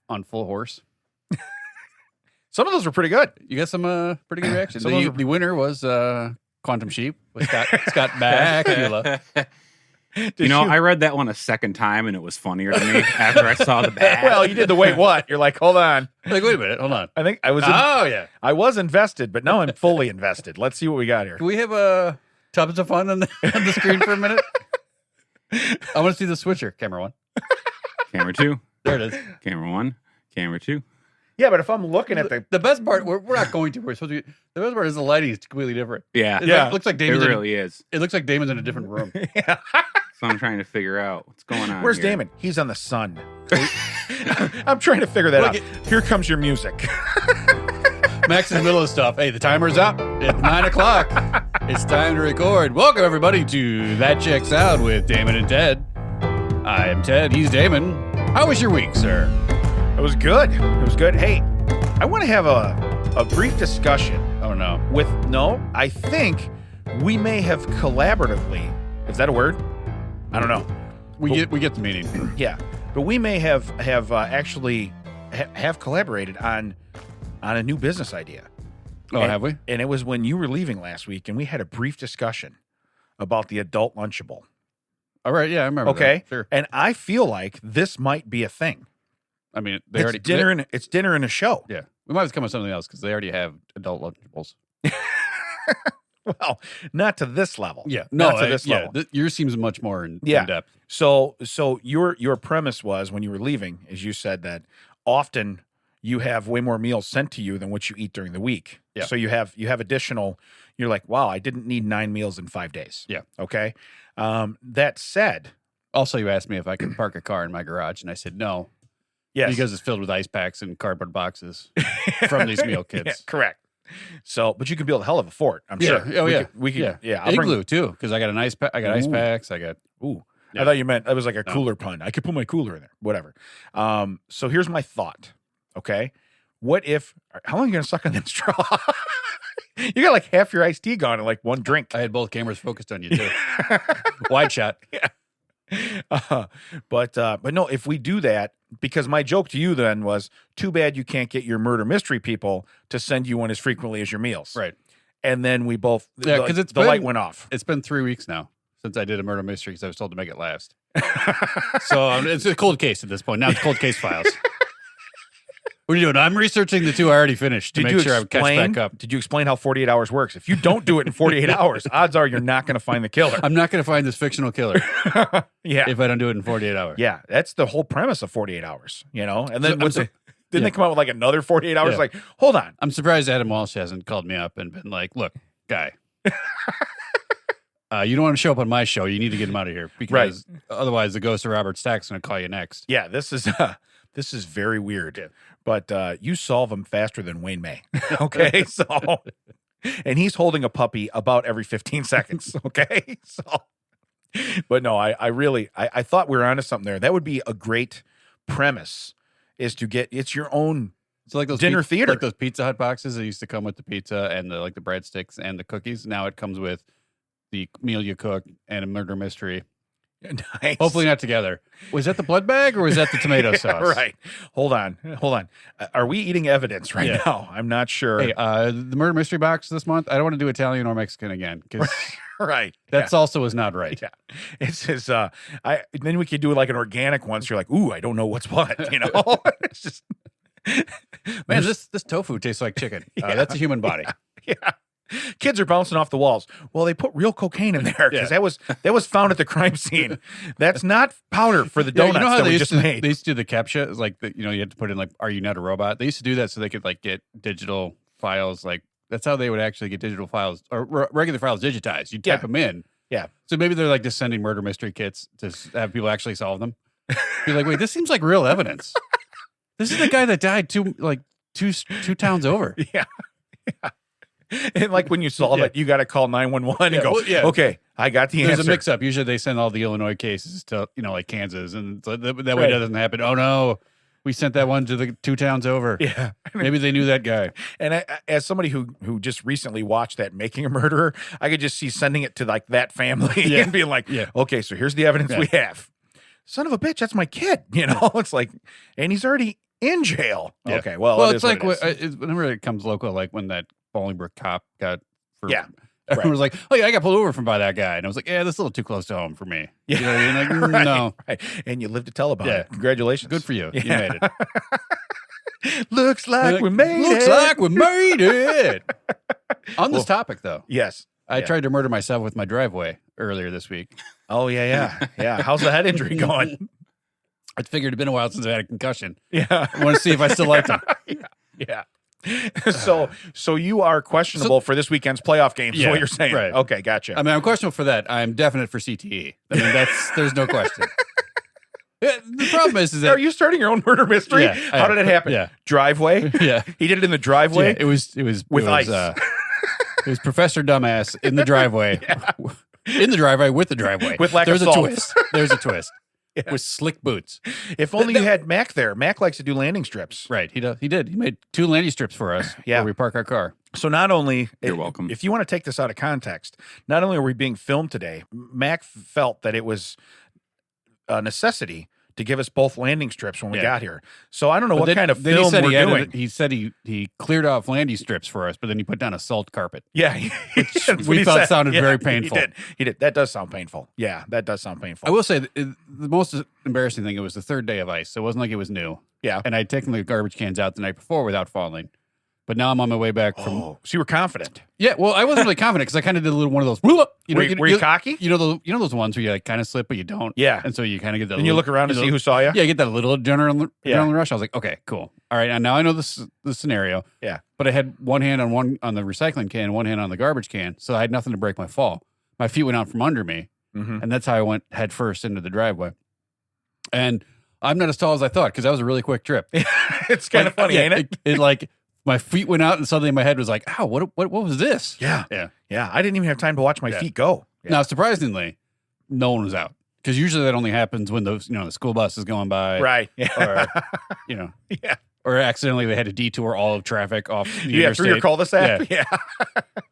on full horse. Some of those were pretty good. You got some pretty good reactions. Some of those The winner was Quantum Sheep with Scott Bakula. I read that one a second time, and it was funnier to me after I saw the bad. Well, you did the wait what? You're like, hold on. Like, wait a minute, hold on. I think I was. I was invested, but now I'm fully invested. Let's see what we got here. Can we have tubs of fun on the screen for a minute? I want to see the switcher. Camera 1. Camera 2. There it is. Camera 1. Camera 2. Yeah, but if I'm looking at the best part, we're not going to. We're supposed to. The best part is the lighting is completely different. Yeah, It looks like Damon's. It really is. It looks like Damon's in a different room. Yeah. So I'm trying to figure out what's going on. Where's here. Damon? He's on the sun. I'm trying to figure that out. Here comes your music. Max in the middle of stuff. Hey, the timer's up. It's 9:00. It's time to record. Welcome everybody to That Checks Out with Damon and Ted. I am Ted. He's Damon. How was your week, sir? It was good. It was good. Hey, I want to have a brief discussion. Oh no. I think we may have collaboratively. Is that a word? I don't know. We get the meaning. Yeah, but we may have actually have collaborated on a new business idea. Oh, have we? And it was when you were leaving last week, and we had a brief discussion about the adult Lunchable. All right, yeah, I remember. Okay, that. Sure. And I feel like this might be a thing. I mean, It's dinner and a show. Yeah, we might have come up with something else because they already have adult Lunchables. Well, not to this level. Yeah, not to this level. Yours seems much more in depth. So your premise was when you were leaving, as you said that often you have way more meals sent to you than what you eat during the week. Yeah. So you have additional. You're like, wow, I didn't need 9 meals in 5 days. Yeah. Okay. That said, also you asked me if I could park a car in my garage, and I said no. Yes. Because it's filled with ice packs and cardboard boxes from these meal kits. Yeah, correct. So, but you could build a hell of a fort, I'm sure. Oh, we could. Yeah. I'll Igloo too, because I got an ice pack. I got ice packs. I got. Ooh. Yeah. I thought you meant that was like a cooler pun. I could put my cooler in there. Whatever. So here's my thought. Okay. What if? How long are you gonna suck on that straw? You got like half your iced tea gone in like one drink. I had both cameras focused on you too. Wide shot. Yeah. But no, if we do that, because my joke to you then was, too bad you can't get your murder mystery people to send you one as frequently as your meals. Right. And then we both, because the light went off. It's been 3 weeks now since I did a murder mystery because I was told to make it last. So it's a cold case at this point. Now it's cold case files. What are you doing? I'm researching the 2 I already finished to make sure I catch back up. Did you explain how 48 hours works? If you don't do it in 48 hours, odds are you're not going to find the killer. I'm not going to find this fictional killer. Yeah. If I don't do it in 48 hours. Yeah. That's the whole premise of 48 hours, And then didn't they come out with like another 48 hours? Yeah. Like, hold on. I'm surprised Adam Walsh hasn't called me up and been like, look, guy, you don't want to show up on my show. You need to get him out of here because otherwise the ghost of Robert Stack's going to call you next. Yeah. This is very weird. Yeah. But you solve them faster than Wayne May. Okay. So, and he's holding a puppy about every 15 seconds. Okay. So, but no, I thought we were onto something there. That would be a great premise, is to get, it's your own like those dinner theater. Like those Pizza Hut boxes that used to come with the pizza and the breadsticks and the cookies. Now it comes with the meal you cook and a murder mystery. Nice. Hopefully not together. Was that the blood bag or was that the tomato sauce? Right. Hold on. Are we eating evidence right now? I'm not sure. Hey, the murder mystery box this month, I don't want to do Italian or Mexican again. Right. That's also is not right. Yeah. It's just, then we could do like an organic one. So you're like, ooh, I don't know what's what, It's just. Man, this tofu tastes like chicken. That's a human body. Yeah. Kids are bouncing off the walls. Well, they put real cocaine in there because that was found at the crime scene. That's not powder for the donuts that we just made. They used to do the CAPTCHA, like you had to put in like, "Are you not a robot?" They used to do that so they could like get digital files. Like that's how they would actually get digital files or regular files digitized. You type them in. Yeah. So maybe they're like just sending murder mystery kits to have people actually solve them. You're like, wait, this seems like real evidence. This is the guy that died two towns over. Yeah. Yeah. And like when you solve it, you got to call 911 and go, okay, I got the answer. There's a mix up. Usually they send all the Illinois cases to, like Kansas. And so that way that doesn't happen. Oh no, we sent that one to the 2 towns over. Yeah. Maybe they knew that guy. And I, as somebody who just recently watched that Making a Murderer, I could just see sending it to like that family and being like, okay, so here's the evidence we have. Son of a bitch, that's my kid. It's like, and he's already In jail. Yeah. Okay. Well, Well, it it's is like what it is. whenever it comes local, like when that Bolingbrook cop got. Yeah. Everyone was like, "Oh yeah, I got pulled over from by that guy," and I was like, "Yeah, that's a little too close to home for me." Yeah. You know what I mean? Like, Right, no, right. And you live to tell about Yeah. it. Congratulations. good for you. You Yeah. made it. Looks like we made it. Looks like we made it. On this topic, though, Yes. I Yeah. tried to murder myself with my driveway earlier this week. Oh, yeah. How's the head injury going? I figured it'd been a while since I had a concussion. Yeah. I want to see if I still liked him. Yeah. So you are questionable for this weekend's playoff games, is Yeah, what you're saying. right. Okay, gotcha. I mean, I'm questionable for that. I'm definite for CTE. I mean, there's no question. Yeah, the problem is that Are you starting your own murder mystery? Yeah, I How am. did it happen? Yeah. Driveway? yeah, He did it in the driveway? yeah, it was With ice. It was Professor Dumbass in the driveway, in the driveway with the driveway. With lack There's of a salt. twist. There's a twist. Yeah. With slick boots. If only you had Mac there. Mac likes to do landing strips. Right. He did. He made 2 landing strips for us. Yeah. Where we park our car. So not only You're welcome. If you want to take this out of context, not only are we being filmed today, Mac felt that it was a necessity to give us both landing strips when we Yeah. got here. So I don't know But what then- kind of then he film said we're he added doing. it- He said he cleared off landing strips for us, but then he put down a salt carpet. Yeah, that's what we he thought said. sounded Yeah, very painful. He did. That does sound painful. Yeah, that does sound painful. I will say the most embarrassing thing, it was the 3rd day of ice. So it wasn't like it was new. Yeah. And I'd taken the garbage cans out the night before without falling. But now I'm on my way back from. Oh, so you were confident. Yeah, well, I wasn't really confident because I kind of did a little one of those. Were you cocky? You know those ones where you like kind of slip but you don't. Yeah. And so you kind of get that. And you look around to see who saw you? Yeah, you get that little adrenaline Yeah. rush. I was like, okay, cool. All right, and now I know the scenario. Yeah. But I had one hand on the recycling can, one hand on the garbage can, so I had nothing to break my fall. My feet went out from under me, Mhm. and that's how I went head first into the driveway. And I'm not as tall as I thought because that was a really quick trip. It's kind of funny, yeah, ain't it? It like my feet went out, and suddenly my head was like, "Ow, what was this?" Yeah. Yeah. Yeah. I didn't even have time to watch my Yeah. feet go. Yeah. Now, surprisingly, no one was out because usually that only happens when the school bus is going by, Right. Or Yeah. or accidentally they had to detour all of traffic off the Yeah, through your interstate. cul-de-sac. Yeah.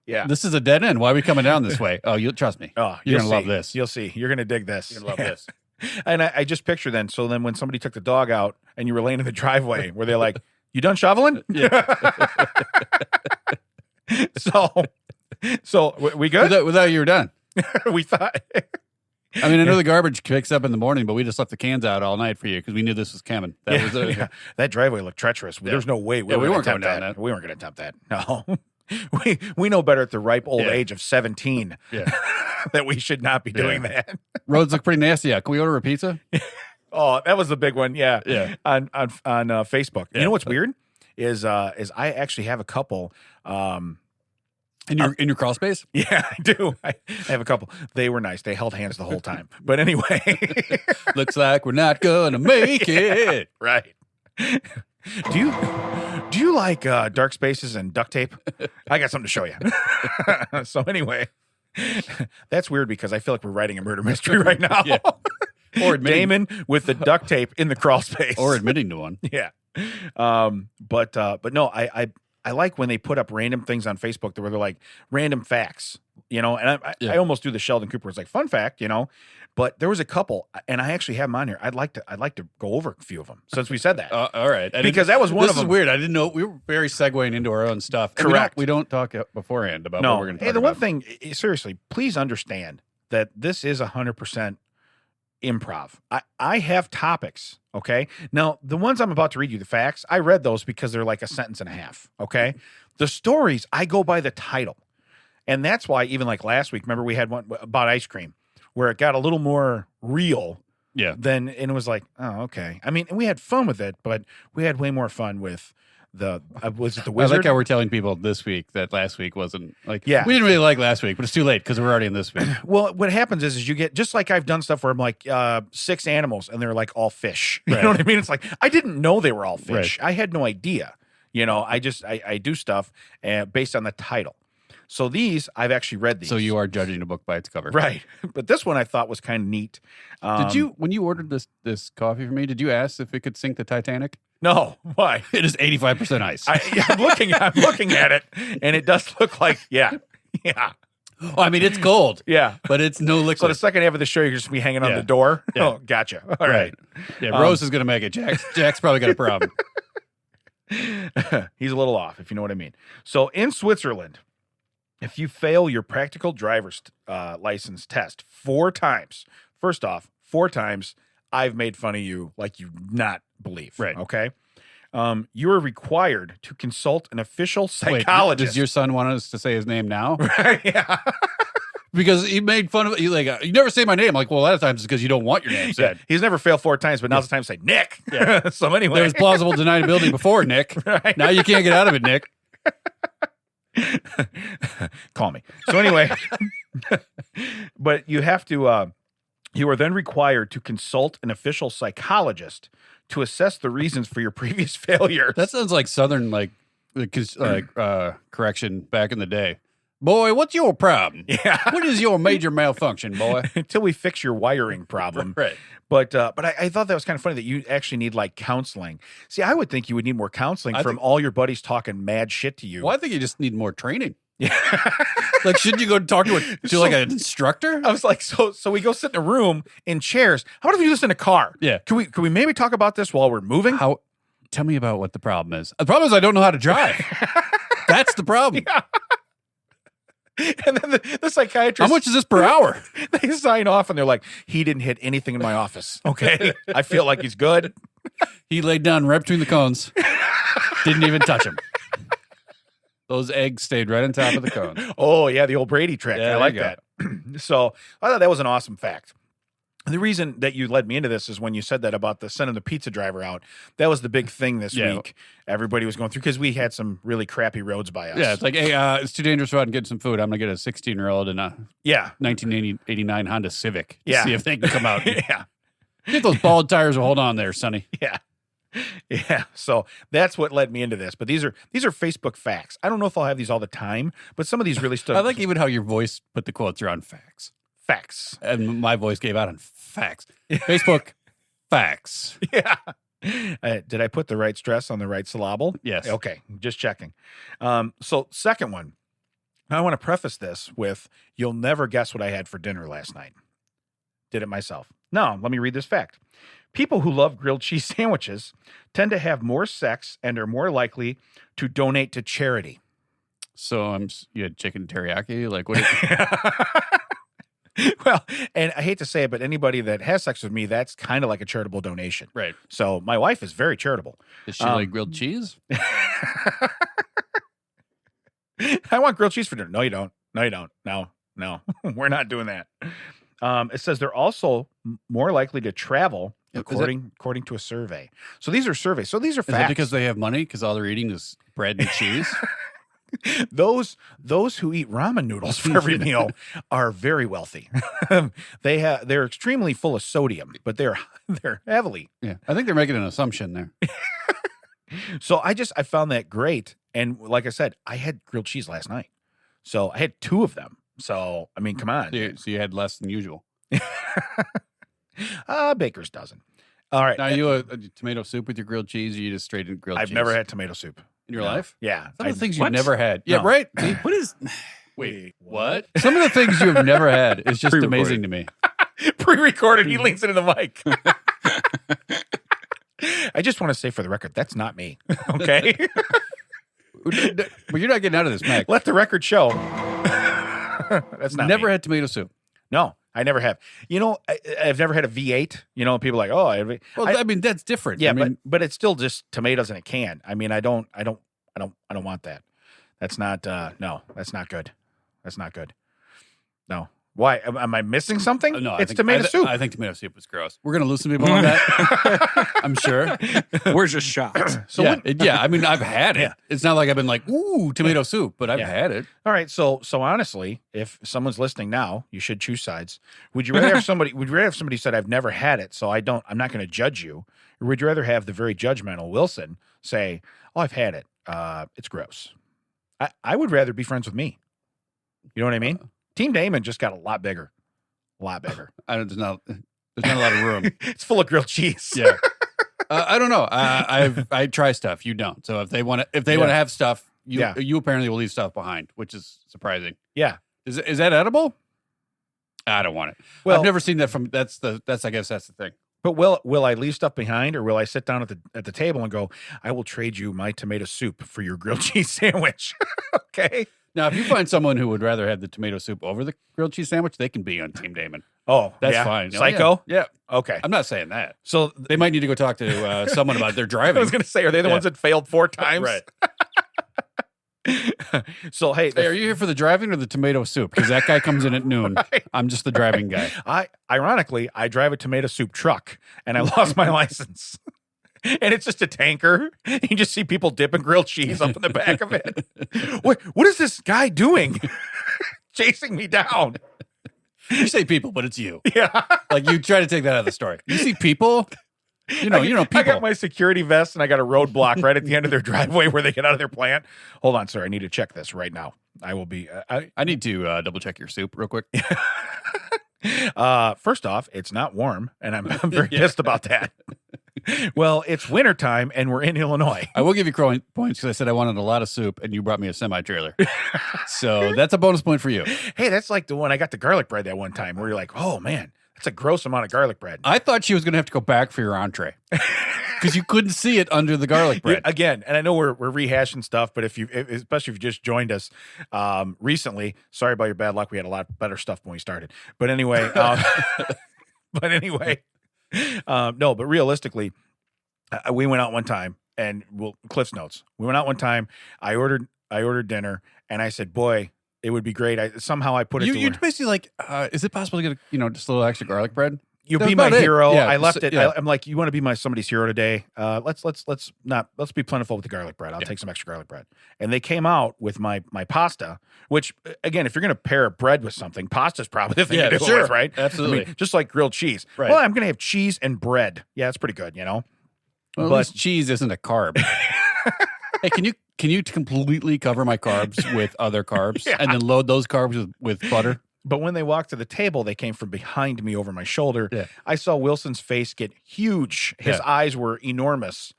Yeah. This is a dead end. Why are we coming down this way? Oh, you'll trust me. Oh, You're you'll gonna love see. this. You'll see. You're gonna dig this. You're gonna love this. And I just picture then. So then, when somebody took the dog out and you were laying in the driveway, were they like, "You done shoveling?" So we good? Without you were done. We thought. I mean, I know the garbage picks up in the morning, but we just left the cans out all night for you because we knew this was coming. That was Yeah. That driveway looked treacherous. Yeah. There's no way we Yeah, we were weren't going going to down that. that. We weren't going to attempt that. No. We know better at the ripe old Yeah. age of 17 Yeah. that we should not be doing that. Roads look pretty nasty out. Can we order a pizza? Oh, that was the big one. Yeah. Yeah. On Facebook. Yeah. You know what's weird is I actually have a couple. In your crawl space? Yeah, I do. I have a couple. They were nice. They held hands the whole time. But anyway, Looks like we're not gonna make it. right. Do you like dark spaces and duct tape? I got something to show you. So anyway, that's weird because I feel like we're writing a murder mystery right now. Yeah. Or admitting, Damon with the duct tape in the crawl space. or admitting to one. Yeah. But no, I like when they put up random things on Facebook where they're like random facts, and I almost do the Sheldon Cooper. It's like fun fact, but there was a couple and I actually have them on here. I'd like to go over a few of them since we said that. All right. Because that was one of This them. is weird. I didn't know. We were very segueing into our own stuff. And Correct. We don't talk beforehand about No. what we're going to talk Hey, the about. one thing, seriously, please understand that this is 100% improv. I have topics, okay? Now, the ones I'm about to read you, the facts, I read those because they're like a sentence and a half, okay? The stories, I go by the title. And that's why even like last week, remember we had one about ice cream where it got a little more real Yeah. and it was like, oh, okay. I mean, we had fun with it, but we had way more fun with was it the I wizard? like how we're telling people this week that last week wasn't like. Yeah. We didn't really like last week, but it's too late because we're already in this week. Well, what happens is you get, just like I've done stuff where I'm like 6 animals and they're like all fish. You Right. know what I mean? It's like, I didn't know they were all fish. Right. I had no idea. I do stuff based on the title. So these, I've actually read these. So you are judging a book by its cover. Right. But this one I thought was kind of neat. When you ordered this coffee for me, did you ask if it could sink the Titanic? No. Why? It is 85% ice. I'm looking at it and it does look like, yeah. Oh, I mean, it's cold. Yeah. But it's no liquid. So the second half of the show, you're just be hanging on the door. Yeah. Oh, gotcha. All right. Yeah, Rose is going to make it. Jack's probably got a problem. He's a little off, if you know what I mean. So in Switzerland, if you fail your practical driver's license test 4 times, first off, 4 times, I've made fun of you like you not believe. Right. Okay. You are required to consult an official psychologist. Wait, does your son want us to say his name now? Yeah. Because he made fun of it. You never say my name. Like, well, a lot of times it's because you don't want your name said. He's never failed 4 times, but now's the time to say Nick. Yeah. So anyway. There was plausible deniability before, Nick. Right. Now you can't get out of it, Nick. Call me. So anyway, but you have to, you are then required to consult an official psychologist to assess the reasons for your previous failures. That sounds like Southern, correction back in the day. Boy, what's your problem? Yeah. What is your major malfunction, boy? Until we fix your wiring problem. Right. But I thought that was kind of funny that you actually need like counseling. See, I would think you would need more counseling from all your buddies talking mad shit to you. Well, I think you just need more training. Yeah. Like, shouldn't you go talk to like an instructor? I was like, so we go sit in a room in chairs. How about if you do this in a car? Yeah. Can we maybe talk about this while we're moving? Tell me about what the problem is. The problem is I don't know how to drive. That's the problem. Yeah. And then the psychiatrist. How much is this per hour? They sign off and they're like, he didn't hit anything in my office. Okay. I feel like he's good. He laid down right between the cones. Didn't even touch him. Those eggs stayed right on top of the cone. Oh, yeah. The old Brady trick. Yeah, I like that. So I thought that was an awesome fact. The reason that you led me into this is when you said that about sending the pizza driver out. That was the big thing this week. Everybody was going through because we had some really crappy roads by us. Yeah, it's like, hey, it's too dangerous to go out and get some food. I'm going to get a 16-year-old in a 1989 Honda Civic to see if they can come out. Yeah. Get those bald tires. Hold on there, Sonny. Yeah. Yeah. So that's what led me into this. But these are Facebook facts. I don't know if I'll have these all the time, but some of these really stood. I like even how your voice put the quotes around facts. Facts. And my voice gave out on facts. Facebook facts. Yeah. Did I put the right stress on the right syllable? Yes. Okay. Just checking. So second one, I want to preface this with, you'll never guess what I had for dinner last night. Did it myself. No, let me read this fact. People who love grilled cheese sandwiches tend to have more sex and are more likely to donate to charity. So you had chicken teriyaki? Like, what? Well, and I hate to say it, but anybody that has sex with me, that's kind of like a charitable donation. Right. So my wife is very charitable. Does she like grilled cheese? I want grilled cheese for dinner. No, you don't. No, you don't. No, we're not doing that. It says they're also more likely to travel according to a survey. So these are surveys. So these are facts. Is it because they have money? Because all they're eating is bread and cheese? Those who eat ramen noodles for every meal are very wealthy. They're extremely full of sodium, but they're heavily. Yeah, I think they're making an assumption there. So I found that great, and like I said, I had grilled cheese last night, so I had 2 of them. So I mean, come on. So you had less than usual. Baker's dozen. All right. Now you a tomato soup with your grilled cheese, or you just straight in grilled cheese? I've never had tomato soup. In your life? Yeah. Some of the things you've never had. Yeah, No. right? What is... Wait, what? Some of the things you have never had is just amazing to me. Pre-recorded. He leans into the mic. I just want to say for the record, that's not me. Okay? But you're not getting out of this, Mac. Let the record show. That's not Never me. had tomato soup. No, I never have. You know, I've never had a V8. You know, people are like, oh, Well, I mean, that's different. yeah, I mean, but it's still just tomatoes in a can. I mean, I don't want that. That's not. No, that's not good. That's not good. No. Why? Am I missing something? No, it's tomato soup. I think tomato soup was gross. We're going to lose some people on that. I'm sure. We're just shocked. So yeah, I mean, I've had it. Yeah. It's not like I've been like, ooh, tomato soup, but I've had it. All right. So honestly, if someone's listening now, you should choose sides. Would you rather have somebody? Would you rather have somebody said, "I've never had it, so I'm not going to judge you," or would you rather have the very judgmental Wilson say, "Oh, I've had it. It's gross." I would rather be friends with me. You know what I mean? Team Damon just got a lot bigger. A lot bigger. There's not a lot of room. It's full of grilled cheese. Yeah. I don't know. I try stuff. You don't. So if they want to have stuff, you apparently will leave stuff behind, which is surprising. Yeah. Is that edible? I don't want it. Well, I've never seen that from. I guess that's the thing. But will I leave stuff behind, or will I sit down at the table and go, I will trade you my tomato soup for your grilled cheese sandwich? Okay. Now, if you find someone who would rather have the tomato soup over the grilled cheese sandwich, they can be on Team Damon. Oh, That's fine. Psycho? Yeah. Okay. I'm not saying that. So They might need to go talk to someone about their driving. I was going to say, are they the ones that failed 4 times? Right. So, hey, Hey, are you here for the driving or the tomato soup? Because that guy comes in at noon. Right. I'm just the driving guy. Ironically, I drive a tomato soup truck, and I lost my license. And it's just a tanker. You just see people dipping grilled cheese up in the back of it. What is this guy doing? Chasing me down. You say people, but it's you. Yeah. Like you try to take that out of the story. You see people, you know people. I got my security vest and I got a roadblock right at the end of their driveway where they get out of their plant. Hold on, sir. I need to check this right now. I will be. I need to double check your soup real quick. First off, it's not warm, and I'm very pissed about that. Well, it's wintertime, and we're in Illinois. I will give you points because I said I wanted a lot of soup, and you brought me a semi-trailer. So that's a bonus point for you. Hey, that's like the one I got the garlic bread that one time where you're like, oh, man, that's a gross amount of garlic bread. I thought she was going to have to go back for your entree because you couldn't see it under the garlic bread. Again, and I know we're rehashing stuff, but especially if you just joined us recently, sorry about your bad luck. We had a lot better stuff when we started. But anyway, no, but realistically, we went out one time, and Cliff's Notes. We went out one time. I ordered dinner, and I said, "Boy, it would be great." Somehow I put it. You're basically like, is it possible to get just a little extra garlic bread? You'll be my hero. Yeah, I left it. Yeah. I'm like, you want to be somebody's hero today? Let's be plentiful with the garlic bread. I'll take some extra garlic bread. And they came out with my pasta, which again, if you're going to pair bread with something, pasta's probably the thing to do it with, right? Absolutely. I mean, just like grilled cheese. Right. Well, I'm going to have cheese and bread. Yeah, that's pretty good, Well, at least cheese isn't a carb. Hey, can you completely cover my carbs with other carbs and then load those carbs with butter? But when they walked to the table, they came from behind me over my shoulder. Yeah. I saw Wilson's face get huge. His eyes were enormous.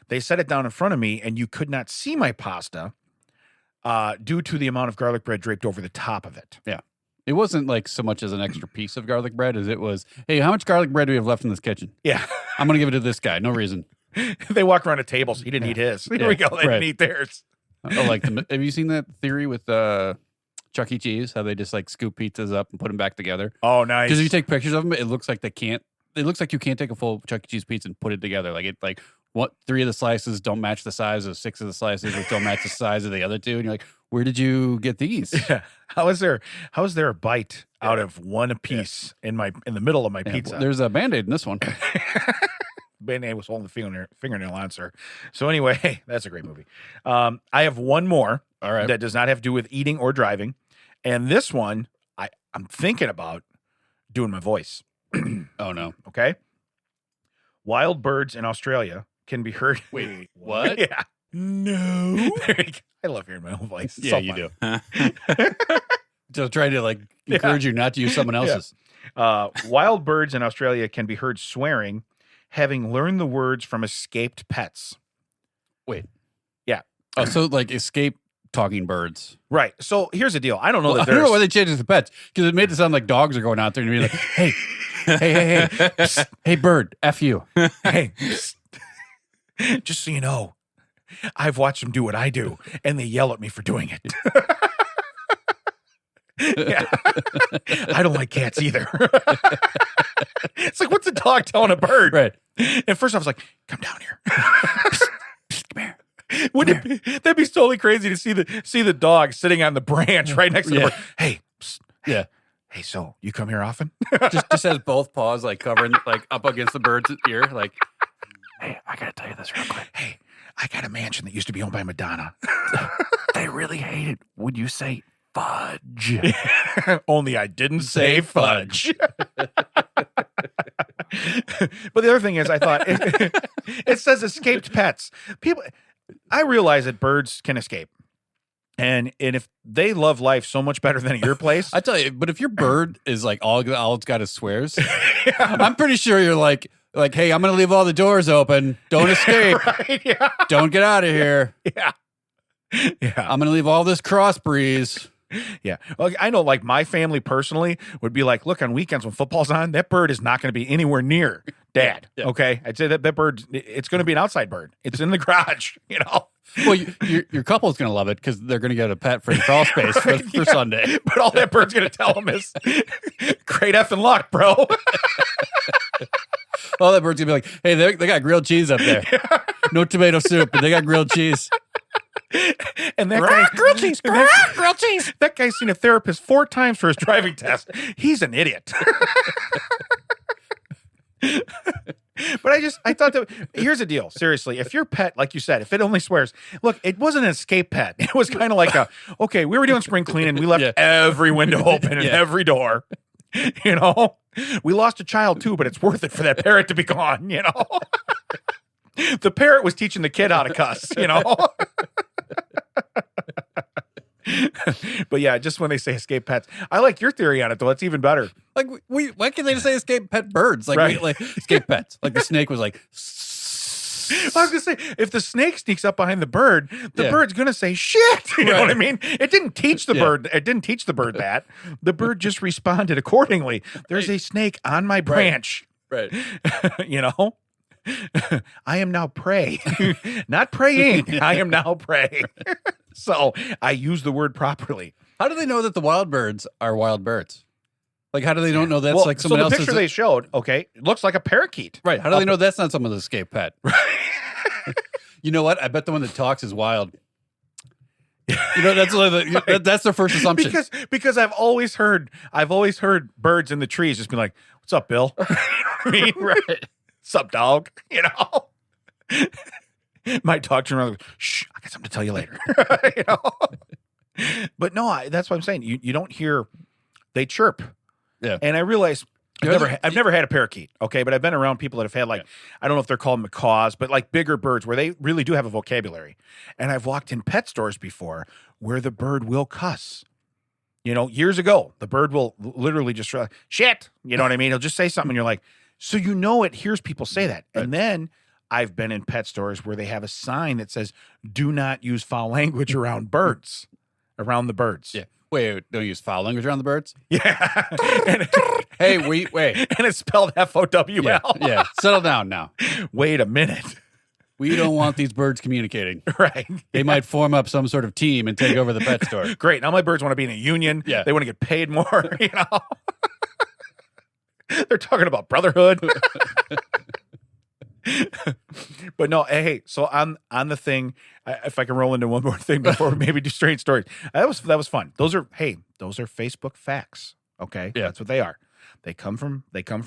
They set it down in front of me, and you could not see my pasta due to the amount of garlic bread draped over the top of it. Yeah. It wasn't like so much as an extra piece of garlic bread as it was, hey, how much garlic bread do we have left in this kitchen? Yeah. I'm going to give it to this guy. No reason. They walk around a table, so he didn't eat his. Here we go. They didn't eat theirs. Have you seen that theory with Chuck E. Cheese? How they just like scoop pizzas up and put them back together? Oh, nice. Because if you take pictures of them, it looks like it looks like you can't take a full Chuck E. Cheese pizza and put it together. Like 3 of the slices don't match the size of 6 of the slices, which don't match the size of the other 2. And you're like, where did you get these? Yeah. How is there a bite out of one piece in the middle of my pizza? There's a Band-Aid in this one. Band-Aid was holding the fingernail on, sir. So anyway, that's a great movie. I have one more that does not have to do with eating or driving. And this one, I'm thinking about doing my voice. Oh, no. Okay? Wild birds in Australia can be heard. Wait, what? Yeah. No. I love hearing my own voice. It's Yeah, so you fun. do. Just trying to encourage you not to use someone else's. Wild birds in Australia can be heard swearing, having learned the words from escaped pets. Wait. Yeah. Oh, so escape talking birds. Right. So here's the deal. I don't know that I don't know why they changed it to pets because it made it sound like dogs are going out there and be like, hey, hey, psst, hey, bird, F you. Hey, psst. Just so you know, I've watched them do what I do, and they yell at me for doing it. Yeah. I don't like cats either. It's like, what's a dog telling a bird? Right. And first I was like, come down here. Come here. That'd be totally crazy to see the dog sitting on the branch right next to the bird. Hey, psst. Yeah. Hey, so you come here often? just has both paws covering up against the bird's ear. Like, hey, I gotta tell you this real quick. Hey, I got a mansion that used to be owned by Madonna. They really hate it when you say fudge. Only I didn't say fudge. But the other thing is, I thought it says escaped pets. I realize that birds can escape. And if they love life so much better than at your place. I tell you, but if your bird is all it's got is swears, I'm pretty sure you're like, hey, I'm going to leave all the doors open. Don't escape. Right, yeah. Don't get out of here. Yeah. Yeah. I'm going to leave all this cross breeze. Yeah. Well, I know, like, my family personally would be like, look, on weekends when football's on, that bird is not going to be anywhere near Dad. Yeah. Okay. I'd say that bird, it's going to be an outside bird. It's in the garage, Well, your couple's going to love it because they're going to get a pet-free crawl space for Sunday. But all that bird's going to tell them is, great effing luck, bro. All that bird's going to be like, hey, they got grilled cheese up there. No tomato soup, but they got grilled cheese. And that guy, grilled cheese, grilled cheese. That guy's seen a therapist 4 times for his driving test. He's an idiot. But I thought that, here's the deal. Seriously, if your pet, like you said, if it only swears, look, it wasn't an escape pet. It was kind of like okay, we were doing spring cleaning. We left every window open and every door, we lost a child too, but it's worth it for that parrot to be gone, The parrot was teaching the kid how to cuss, But yeah, just when they say escape pets, I like your theory on it though. It's even better. Like why can't they just say escape pet birds? Like Right. like escape pets. Like the snake was like. I was gonna say, if the snake sneaks up behind the bird, the bird's gonna say shit. You know what I mean? It didn't teach the bird. It didn't teach the bird that. The bird just responded accordingly. There's a snake on my branch. Right. I am now prey, not praying. I am now prey. So I use the word properly. How do they know that the wild birds are wild birds? Like, how do they don't know that's Well, like someone so the else's? picture they showed, okay, it looks like a parakeet. Right. How do they know that's not someone's escape pet? You know what? I bet the one that talks is wild. That's that's their first assumption. Because I've always heard birds in the trees just be like, "What's up, Bill?" I mean, Right. "What's up, dog?" My dog turned around and goes, "Shh, I got something to tell you later." But no, that's what I'm saying. You don't hear, they chirp. Yeah. And I realize I've never had a parakeet, okay, but I've been around people that have had, like, I don't know if they're called macaws, but like bigger birds where they really do have a vocabulary. And I've walked in pet stores before where the bird will cuss. Years ago, the bird will literally just shit. You know what I mean? He'll just say something and you're like, so it hears people say that. Right. And then I've been in pet stores where they have a sign that says, do not use foul language around birds, around the birds. Yeah. Wait, don't use foul language around the birds? Yeah. Hey, wait. And it's spelled FOWL. Yeah. Settle down now. Wait a minute. We don't want these birds communicating. Right. They might form up some sort of team and take over the pet store. Great. Now my birds want to be in a union. Yeah. They want to get paid more, They're talking about brotherhood. But no, hey, so on the thing, if I can roll into one more thing before we maybe do strange stories, that was fun. Those are Facebook facts. Okay, yeah, that's what they are. They come from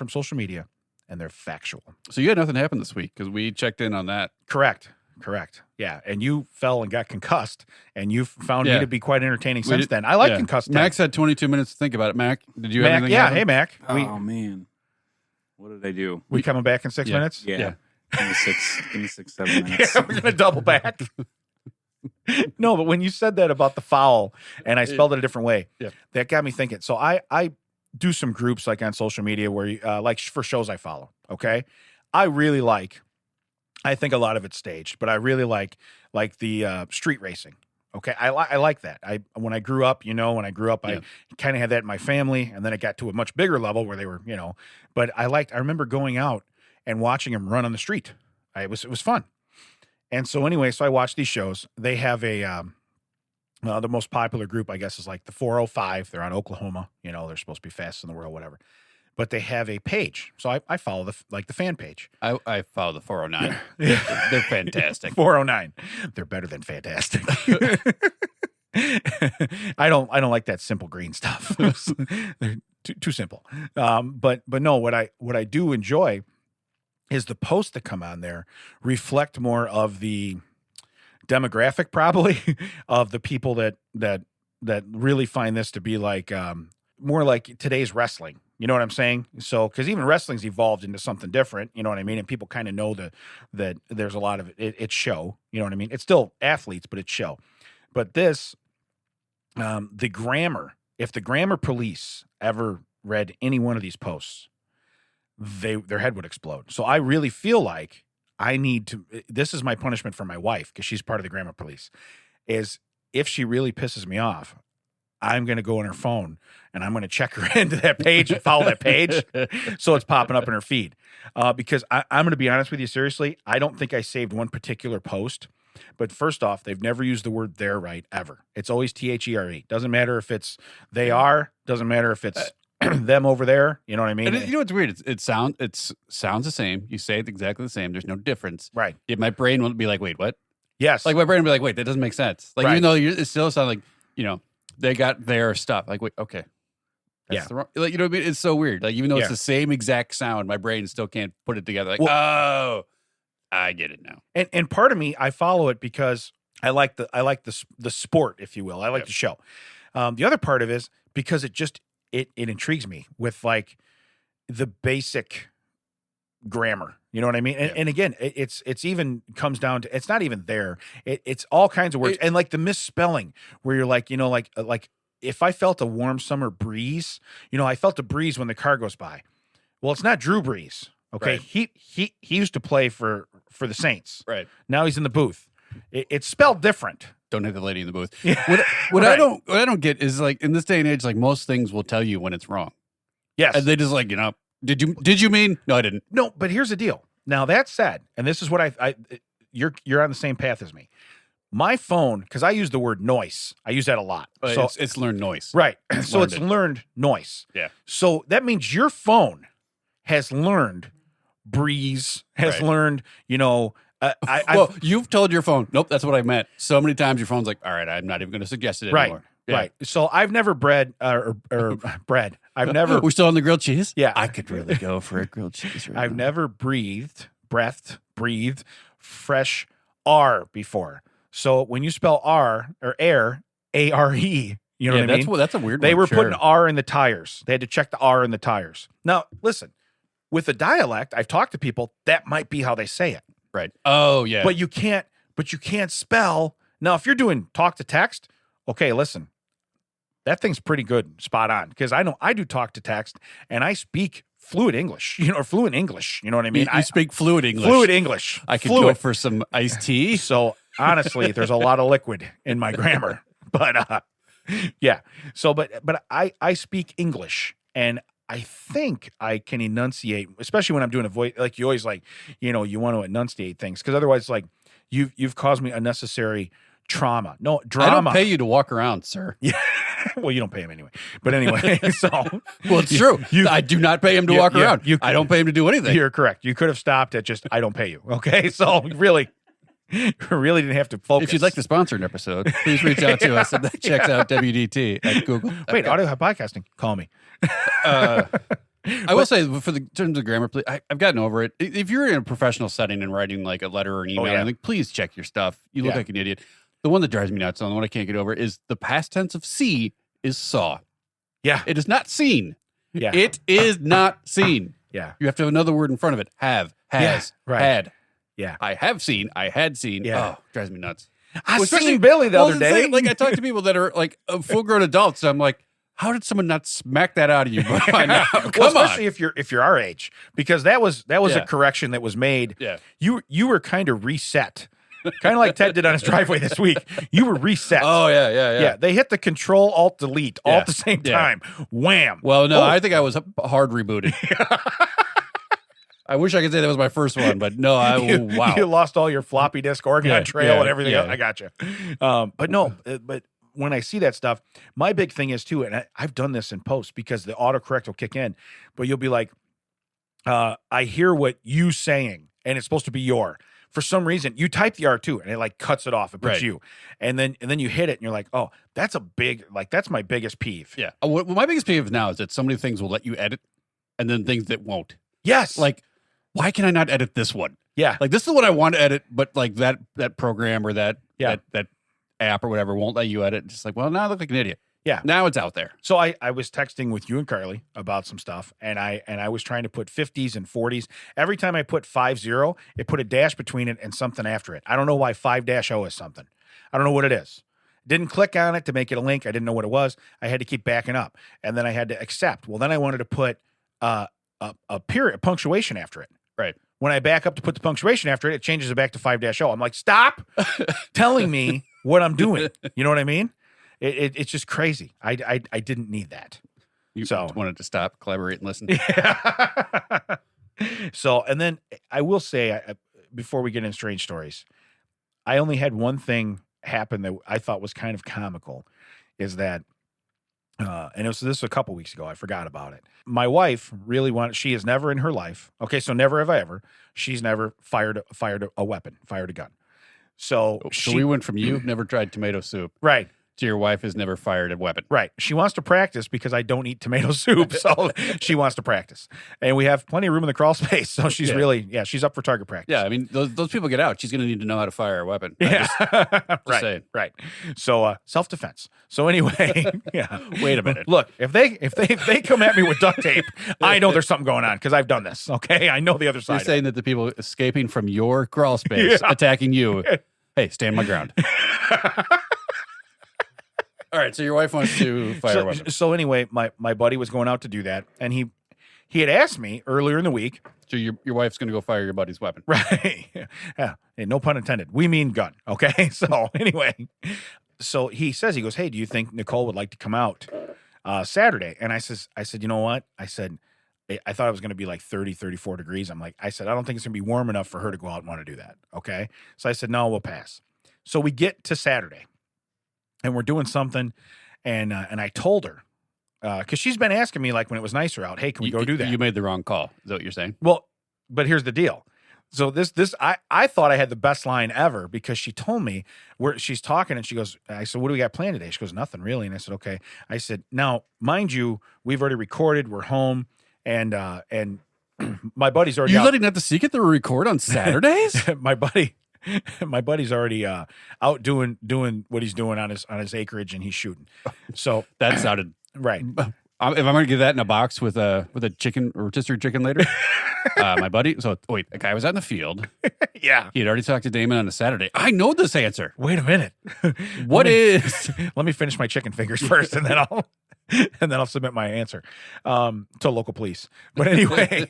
social media, and they're factual. So you had nothing happen this week because we checked in on that. Correct. Yeah, and you fell and got concussed, and you found me to be quite entertaining since then. I like concussed. Max had 22 minutes to think about it. Mac, did you have anything? Yeah, happen? hey Mac. Oh man, what did I do? We coming back in 6 minutes? Yeah. Give me 6-7 minutes. Yeah, we're gonna double back. No, but when you said that about the foul, and I spelled it a different way, that got me thinking. So I do some groups like on social media where you, like for shows I follow. Okay, I really like. I think a lot of it's staged, but I really like the street racing. Okay, I like that. When I grew up, I kind of had that in my family, and then it got to a much bigger level where they were, But I remember going out and watching them run on the street. It was fun. And so anyway, I watch these shows. They have the most popular group, I guess, is like the 405. They're on Oklahoma. They're supposed to be fastest in the world, whatever. But they have a page. So I follow the fan page. I follow the 409. They're fantastic. 409. They're better than fantastic. I don't like that simple green stuff. They're too simple. But no, what I do enjoy is the posts that come on there reflect more of the demographic, probably, of the people that really find this to be like more like today's wrestling. You know what I'm saying? So, because even wrestling's evolved into something different, you know what I mean? And people kind of know that there's a lot of it's show, you know what I mean? It's still athletes, but it's show. But this, the grammar, if the grammar police ever read any one of these posts, their head would explode. So I really feel like I need to, this is my punishment for my wife, because she's part of the grammar police, is if she really pisses me off, I'm going to go on her phone and I'm going to check her into that page and follow that page. So it's popping up in her feed. Because I'm going to be honest with you, seriously, I don't think I saved one particular post. But first off, they've never used the word "there" right ever. It's always THERE. Doesn't matter if it's they are. Doesn't matter if it's them over there. You know what I mean? And you know what's weird? It sounds the same. You say it exactly the same. There's no difference. Right. Yet my brain will be like, wait, what? Yes. Like my brain will be like, wait, that doesn't make sense. Like Right. even though it still sounds like, you know, they got their stuff. Like, wait, okay. That's the wrong, like, you know what I mean? It's so weird. Like even though it's the same exact sound, my brain still can't put it together. Like, oh, I get it now. And part of me, I follow it because I like the sport, if you will. I like the show. The other part of it is because it intrigues me with like the basic grammar. You know what I mean? And again, it's even comes down to, it's not even there. It's all kinds of words. And like the misspelling where you're like, you know, like if I felt a warm summer breeze, you know, I felt a breeze when the car goes by. Well, it's not Drew Brees. Okay. Right. He used to play for the Saints. Right. Now he's in the booth. It's spelled different. Don't hit the lady in the booth. Yeah. What I don't get is like in this day and age, like most things will tell you when it's wrong. Yes. And they just like, you know, did you mean? No, I didn't. No, but here's the deal. Now that said, and this is what you're on the same path as me. My phone, because I use the word noise. I use that a lot. So it's learned noise. Right. So it's learned noise. Yeah. So that means your phone has learned breeze, has learned, you know, well, you've told your phone, nope, that's what I meant. So many times your phone's like, all right, I'm not even going to suggest it anymore. Right. So I've never bread. I've never. We're still on the grilled cheese? Yeah. I could really go for a grilled cheese right I've now. never breathed fresh R before. So when you spell R or air, A-R-E, you know what I mean? That's a weird one. They were putting R in the tires. They had to check the R in the tires. Now, listen, with the dialect, I've talked to people, that might be how they say it. Right. Oh, yeah. But you can't spell. Now, if you're doing talk to text, okay, listen, that thing's pretty good, spot on. Because I know I do talk to text and I speak fluent English, or fluent English. You know what I mean? You speak fluid English. Fluid English. I could go for some iced tea. So honestly, there's a lot of liquid in my grammar. But yeah. So but I speak English, and I think I can enunciate, especially when I'm doing a voice. Like you always like, you want to enunciate things because otherwise, like you've caused me unnecessary trauma. No drama. I don't pay you to walk around, sir. Yeah. Well, you don't pay him anyway. But anyway, so well, it's true. I do not pay him to walk around. I don't pay him to do anything. You're correct. You could have stopped at just I don't pay you. Okay, so really didn't have to focus. If you'd like to sponsor an episode, please reach out to us. That checks out WDT at Google. Wait, Audiohive Podcasting. Call me. I will say, for the terms of grammar, I've gotten over it. If you're in a professional setting and writing like a letter or an email, I think please check your stuff. You look like an idiot. The one that drives me nuts, and the one I can't get over, is the past tense of see is saw. Yeah. It is not seen. Yeah. It is not seen. Yeah. You have to have another word in front of it. Have, has, had. Yeah. I have seen, I had seen. Yeah. Oh, drives me nuts. I seen Billy the other day. Like I talk to people that are like full-grown adults. I'm like, how did someone not smack that out of you by now? Come especially on. if you're our age, because that was a correction that was made. Yeah. You were kind of reset. Kind of like Ted did on his driveway this week. You were reset. Oh, yeah. Yeah, they hit the Control Alt Delete all at the same time. Wham. Well, no, I think I was hard rebooted. I wish I could say that was my first one, but no, wow. You lost all your floppy disk Oregon Trail and everything else. I got you. But no, but when I see that stuff, my big thing is too, and I've done this in post because the autocorrect will kick in, but you'll be like, I hear what you saying, and it's supposed to be your. For some reason, you type the R too, and it like cuts it off. It puts you, and then you hit it, and you're like, oh, that's that's my biggest peeve. Yeah. Well, my biggest peeve now is that so many things will let you edit, and then things that won't. Yes. Like, why can I not edit this one? Yeah. Like this is what I want to edit, but like that program or that app or whatever won't let you edit. Just like, well, now I look like an idiot. Yeah. Now it's out there. So I was texting with you and Carly about some stuff, and I was trying to put 50s and 40s. Every time I put 50, it put a dash between it and something after it. I don't know why 5-0 is something. I don't know what it is. Didn't click on it to make it a link. I didn't know what it was. I had to keep backing up, and then I had to accept. Well, then I wanted to put a period, a punctuation after it. Right. When I back up to put the punctuation after it, it changes it back to 5-0. I'm like, stop telling me what I'm doing. You know what I mean? It's just crazy. I didn't need that. You So- wanted to stop, collaborate, and listen. Yeah. So, and then I will say, before we get into strange stories, I only had one thing happen that I thought was kind of comical, is that, and this was a couple weeks ago. I forgot about it. My wife really wanted. She has never in her life. Okay, so never have I ever. She's never fired a weapon, fired a gun. So we went from you've never tried tomato soup right. to your wife has never fired a weapon. Right. She wants to practice because I don't eat tomato soup. So she wants to practice. And we have plenty of room in the crawl space. So she's she's up for target practice. Yeah, I mean, those people get out. She's going to need to know how to fire a weapon. Yeah. Right. saying. Right. So self-defense. So anyway, yeah. Wait a minute. Look, if they come at me with duct tape, I know there's something going on because I've done this. Okay. I know the other side. You're saying that the people escaping from your crawl space attacking you, hey, stand my ground. All right, so your wife wants to fire a weapon. So anyway, my buddy was going out to do that, and he had asked me earlier in the week. So your wife's going to go fire your buddy's weapon. Right. Yeah. Hey, no pun intended. We mean gun. Okay. So anyway, so he goes, hey, do you think Nicole would like to come out Saturday? And I said, you know what? I said, I thought it was going to be like 30, 34 degrees. I said, I don't think it's going to be warm enough for her to go out and want to do that. Okay. So I said, no, we'll pass. So we get to Saturday and we're doing something. And I told her, because she's been asking me, like, when it was nicer out, hey, can we go do that? You made the wrong call. Is that what you're saying? Well, but here's the deal. So I thought I had the best line ever because she told me where she's talking and she goes, I said, what do we got planned today? She goes, nothing really. And I said, okay. I said, now, mind you, we've already recorded. We're home. And my buddy's already You're out. letting out the secret that we record on Saturdays? my buddy's already out doing what he's doing on his acreage and he's shooting. So That sounded right. If I'm going to get that in a box with a chicken or rotisserie chicken later, my buddy. So wait, a guy was out in the field. Yeah. He had already talked to Damon on a Saturday. I know this answer. Wait a minute. What is? Let me finish my chicken fingers first, and then I'll submit my answer to local police. But anyway,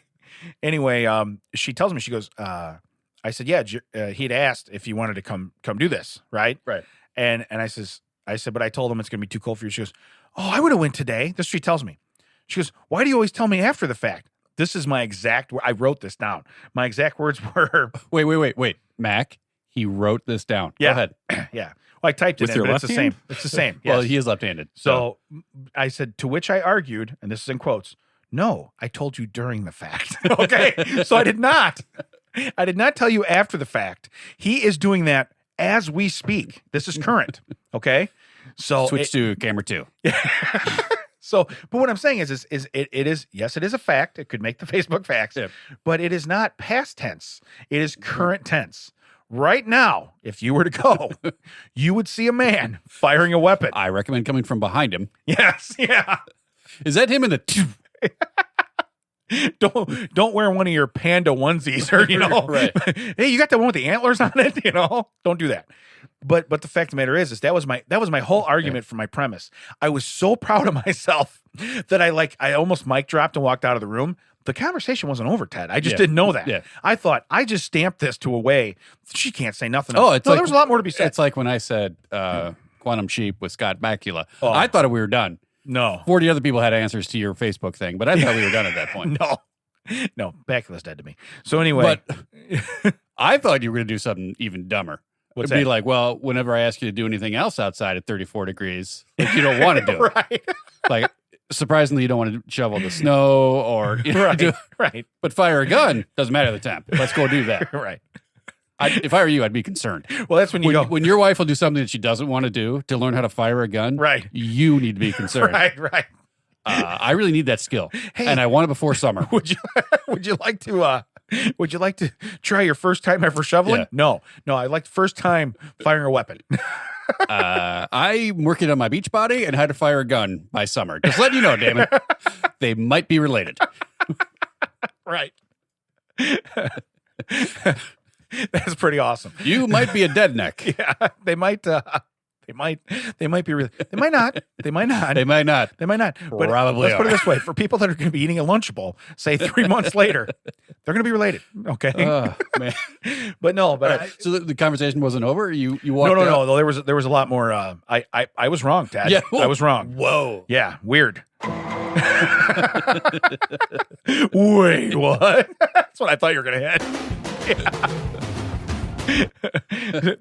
she tells me, she goes, I said, yeah, he'd asked if you wanted to come do this, right? Right. And I said, but I told him it's going to be too cold for you. She goes, oh, I would have went today. This she tells me. She goes, why do you always tell me after the fact? This is my exact. I wrote this down. My exact words were. Wait, Mac. He wrote this down. Yeah. Go ahead. Yeah. Well, I typed it With in, your but it's left the hand? same. It's the same. Well, Yes. he is left-handed. So I said, to which I argued, and this is in quotes, no, I told you during the fact. Okay. So I did not tell you after the fact. He is doing that as we speak. This is current. Okay. So switch to camera 2. So, but what I'm saying is it is, yes, it is a fact. It could make the Facebook facts, but it is not past tense. It is current tense. Right now, if you were to go, you would see a man firing a weapon. I recommend coming from behind him. Yes. Yeah. Is that him in the? Don't wear one of your panda onesies or, Right. Hey, you got the one with the antlers on it, don't do that. But the fact of the matter is that was my whole argument for my premise. I was so proud of myself that I almost mic dropped and walked out of the room. The conversation wasn't over, Ted. I just didn't know that. Yeah. I thought I just stamped this to a way she can't say nothing. Oh, it's no, like, there was a lot more to be said. It's like when I said Quantum Sheep with Scott Bakula. Oh. I thought we were done. No. 40 other people had answers to your Facebook thing, but I thought we were done at that point. No, Bakula's dead to me. So anyway. But I thought you were going to do something even dumber. What's It'd be that? like, well, whenever I ask you to do anything else outside at 34 degrees, like you don't want to do it. Right. Like, surprisingly, you don't want to shovel the snow or Right. But fire a gun doesn't matter the temp. Let's go do that. Right. If I were you, I'd be concerned. Well, that's when you go. When your wife will do something that she doesn't want to do to learn how to fire a gun. Right. You need to be concerned. Right. I really need that skill, Hey. and I want it before summer. Would you like to try your first time ever shoveling? Yeah. No, I like first time firing a weapon. I'm working on my beach body and how to fire a gun by summer. Just letting you know, Damon. They might be related. Right. That's pretty awesome. You might be a dead neck. Yeah, they might. They might be. They might not. They might not. But Probably let's put it are. this way: for people that are going to be eating a Lunchable, say 3 months later, they're going to be related. Okay. Oh, man. But no. All But right, so the conversation wasn't over? You walked out? no. There was a lot more. I was wrong, Dad. Yeah. I was wrong. Whoa. Yeah. Weird. Wait, what? That's what I thought you were going to hit. Yeah.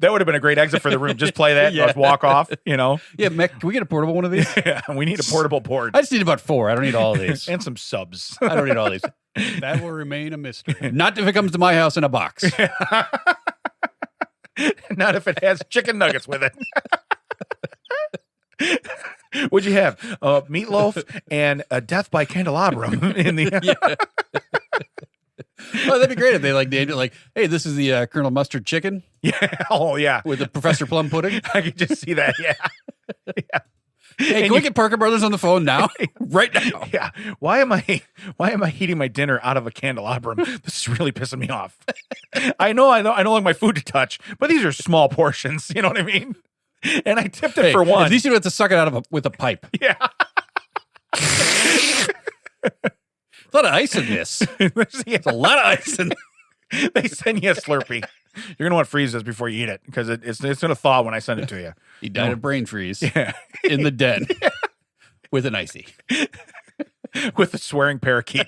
That would have been a great exit for the room. Just play that, just walk off, Yeah, Mac, can we get a portable one of these? Yeah, we need a portable board I just need about 4. I don't need all of these. and some subs. I don't need all these. That will remain a mystery. Not if it comes to my house in a box. Not if it has chicken nuggets with it. What'd you have? Meatloaf and a death by candelabrum in the. Yeah. Oh, that'd be great if they named it hey, this is the Colonel Mustard chicken. Yeah. Oh, yeah. With the Professor Plum pudding. I could just see that. Yeah. Yeah. Hey, can we get Parker Brothers on the phone now? Right now. Yeah. Why am I heating my dinner out of a candelabrum? This is really pissing me off. I know I don't like my food to touch, but these are small portions. You know what I mean? And I tipped it for one. At least you don't have to suck it out with a pipe. Yeah. A lot of ice in this. It's a lot of ice in They send you a Slurpee. You're going to want to freeze this before you eat it because it's going to thaw when I send it to you. He died of brain freeze in the den with an icy. With a swearing parakeet.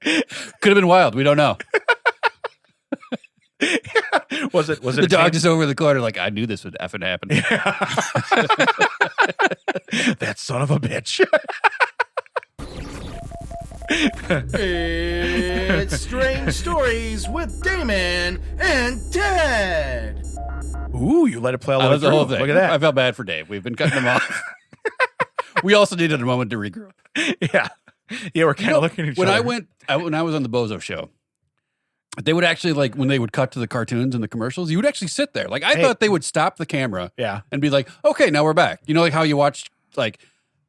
Could have been wild. We don't know. Was it the dog just over the corner I knew this would effing happen. That son of a bitch. It's Strange Stories with Damon and Ted. Ooh, you let it play all the way was the through. whole thing. Look at that. I felt bad for Dave. We've been cutting him off. We also needed a moment to regroup. Yeah. Yeah, we're kind of looking at each other. When I was on the Bozo show, they would actually when they would cut to the cartoons and the commercials, you would actually sit there. I thought they would stop the camera and be like, okay, now we're back. How you watch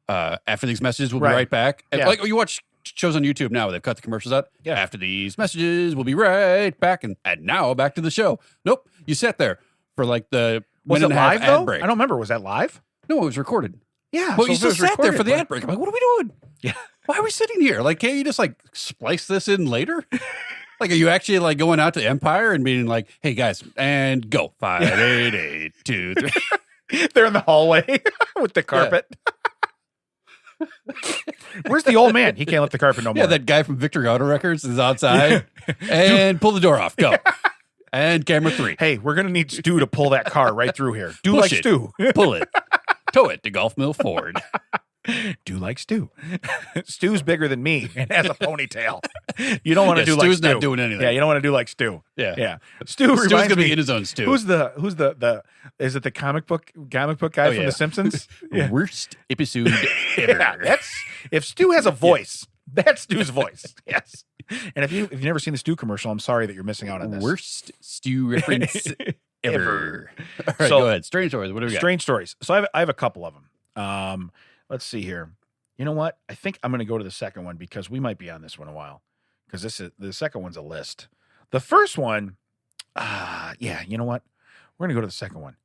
after these messages, we'll be right back. And you watch shows on YouTube now where they've cut the commercials out. Yeah. After these messages, we'll be right back. And now back to the show. Nope. You sat there for the was minute it and a half live ad though? break. I don't remember. Was that live? No, it was recorded. Yeah. But you still sat there for the what? ad break. I'm like, what are we doing? Yeah. Why are we sitting here? Can't you just splice this in later? Are you actually going out to Empire and being hey guys, and go 5, 8, 8, 2, 3. They're in the hallway with the carpet. Yeah. Where's the old man? He can't lift the carpet no more. Yeah, that guy from Victory Auto Records is outside. And pull the door off. Go. And camera 3. Hey, we're going to need Stu to pull that car right through here. Do Push like it. Stu. Pull it. Tow it to Golf Mill Ford. Do like Stu. Stu's bigger than me and has a ponytail. You don't want to do like Stu. Stu's not doing anything. Yeah, you don't want to do like Stu. Yeah. Yeah. Stu Stu's going to be in his own Stu. Who's the is it the comic book guy from The Simpsons? Yeah. Worst episode ever. Yeah, that's if Stu has a voice, that's Stu's voice. Yes. And if you've never seen the Stu commercial, I'm sorry that you're missing out on this. Worst Stu reference ever. All right, So- go ahead. Strange stories. What do we got? Strange stories. So I have a couple of them. Let's see here. You know what? I think I'm going to go to the second one because we might be on this one a while. Because the second one's a list. The first one, yeah. You know what? We're going to go to the second one.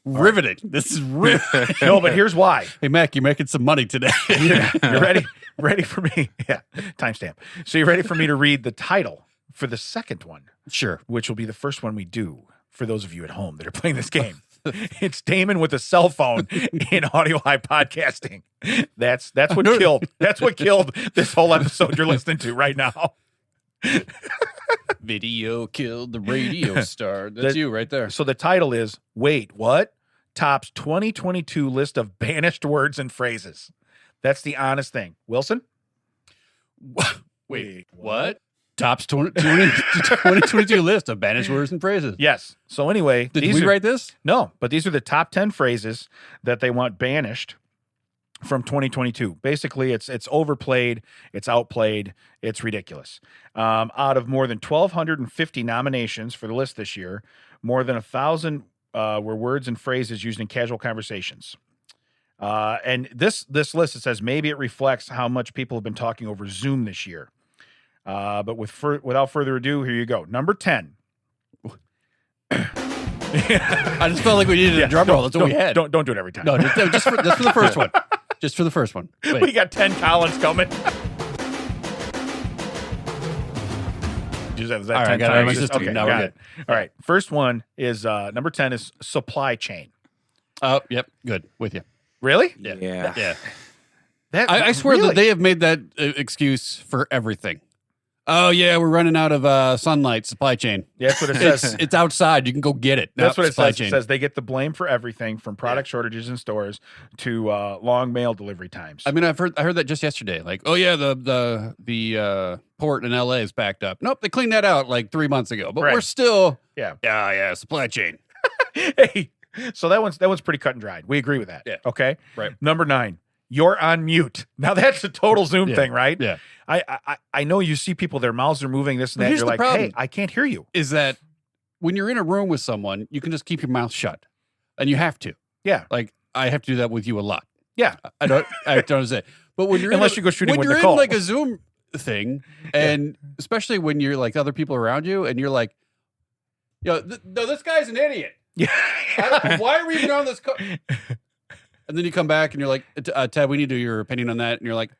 Riveting. This is riveting. No, but here's why. Hey, Mac, you're making some money today. You're ready? Ready for me? Yeah. Timestamp. So you're ready for me to read the title for the second one, Sure. which will be the first one we do for those of you at home that are playing this game. It's Damon with a cell phone in Audiohive Podcasting. That's what killed. That's what killed this whole episode you're listening to right now. Video killed the radio star. That's you right there. So the title is, Wait, What? Tops 2022 list of banished words and phrases. That's the honest thing. Wilson? Wait, what? Tops 2022 list of banished words and phrases. Yes. So anyway. Did we write this? No, but these are the top 10 phrases that they want banished from 2022. Basically, it's overplayed, it's outplayed, it's ridiculous. Out of more than 1,250 nominations for the list this year, more than 1,000 were words and phrases used in casual conversations. And this list, it says maybe it reflects how much people have been talking over Zoom this year. But without further ado, here you go. Number 10. I just felt like we needed a drum roll. That's what we had. Don't do it every time. No, just for the first one. Just for the first one. Wait. We got 10 Collins coming. Is that All right, 10 I got it on my times? system. Okay, Now we're got good. it. All right. First one is number 10 is supply chain. Oh, yep. Good. With you. Really? Yeah. I swear really? that they have made that excuse for everything. Oh, yeah, we're running out of sunlight, supply chain. Yeah, that's what it says. It's outside. You can go get it. That's No, what it supply says. chain. It says they get the blame for everything from product shortages in stores to long mail delivery times. I mean, I heard that just yesterday. Like, oh yeah, the port in LA is backed up. Nope, they cleaned that out like 3 months ago. But Right. we're still yeah. supply chain. Hey, so that one's pretty cut and dried. We agree with that. Yeah. Okay. Right. Number 9, you're on mute. Now that's a total Zoom Yeah. thing, right? Yeah. I know you see people, their mouths are moving, this and But that. here's You're the like, problem. hey, I can't hear you. Is that when you're in a room with someone, you can just keep your mouth shut, and you have to. Yeah. Like I have to do that with you a lot. Yeah. I don't understand. But when you're Unless you go shooting when with you're Nicole. in like a Zoom thing, and especially when you're like other people around you, and you're like, yo, no, this guy's an idiot. Yeah. Why are we even on this? And then you come back and you're like, Ted, we need your opinion on that. And you're like,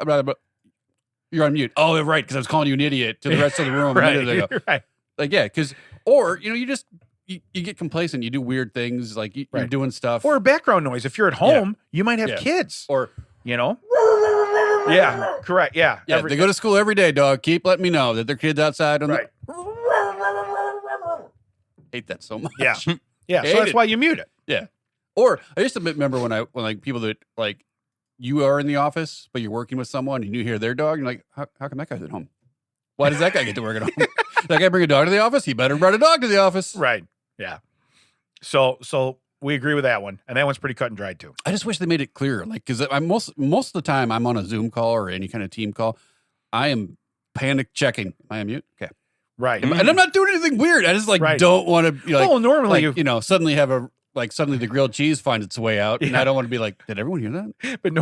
you're on mute. Oh, right, because I was calling you an idiot to the rest of the room. Right. A minute ago. Right. Like, yeah, because, or, you just, you get complacent. You do weird things. Like, you're Right. doing stuff. Or background noise. If you're at home, you might have Yeah. kids. Or, You know? Yeah. Correct. Yeah. yeah, they go to school every day, dog. Keep letting me know that their kids outside on Right. hate that so much. Yeah. Yeah. Hate So that's it. why you mute it. Yeah. Or I used to remember when like people that like you are in the office, but you're working with someone and you hear their dog, and you're like, how come that guy's at home? Why does that guy get to work at home? That guy bring a dog to the office? He better bring a dog to the office. Right. Yeah. So we agree with that one. And that one's pretty cut and dried too. I just wish they made it clearer. Like, because I'm most of the time I'm on a Zoom call or any kind of team call, I am panic checking. Am I on mute? Okay. Right. And I'm not doing anything weird. I just like Right. don't want to. Like, well, normally suddenly have a. Like suddenly the grilled cheese finds its way out, and I don't want to be like, did everyone hear that? but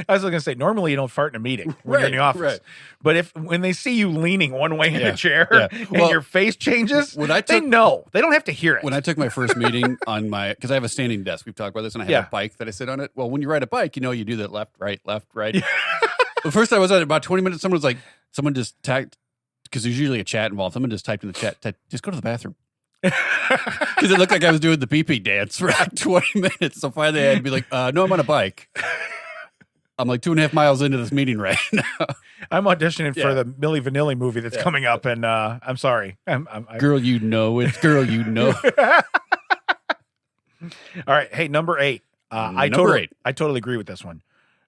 I was going to say, normally you don't fart in a meeting when you're in the office. Right. But when they see you leaning one way in Yeah. a chair Yeah. and your face changes, they know. They don't have to hear it. When I took my first meeting on because I have a standing desk, we've talked about this, and I have a bike that I sit on it. Well, when you ride a bike, you do that left, right. The first I was at about 20 minutes, someone just typed, because there's usually a chat involved. Someone just typed in the chat, just go to the bathroom. Because it looked like I was doing the pee-pee dance for like 20 minutes. So finally I had to be like, no, I'm on a bike. I'm like 2.5 miles into this meeting right now. I'm auditioning for the Milli Vanilli movie that's coming up, and I'm sorry. Girl, you know it. Girl, you know. All right. Hey, number 8. I totally agree with this one.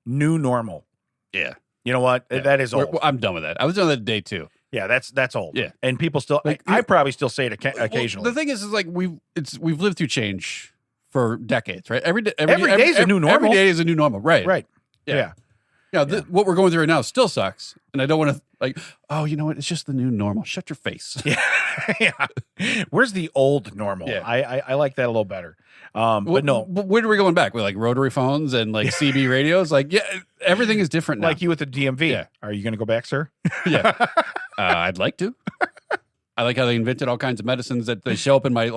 New normal. Yeah. You know what? Yeah. That is old. I'm done with that. I was done that day too. Yeah, that's old. Yeah. And people still, Like, I probably still say it occasionally. Well, the thing is like we've lived through change for decades, right? Every day is a new normal. Every day is a new normal, right? Right. Yeah. Yeah. What we're going through right now still sucks, and I don't want to like. Oh, you know what? It's just the new normal. Shut your face. Yeah. Yeah. Where's the old normal? Yeah. I like that a little better. But no. Where are we going back? With like rotary phones and like CB radios? Like, yeah, everything is different now. Like you with the DMV. Yeah. Are you going to go back, sir? Yeah. I'd like to. I like how they invented all kinds of medicines that they show up in my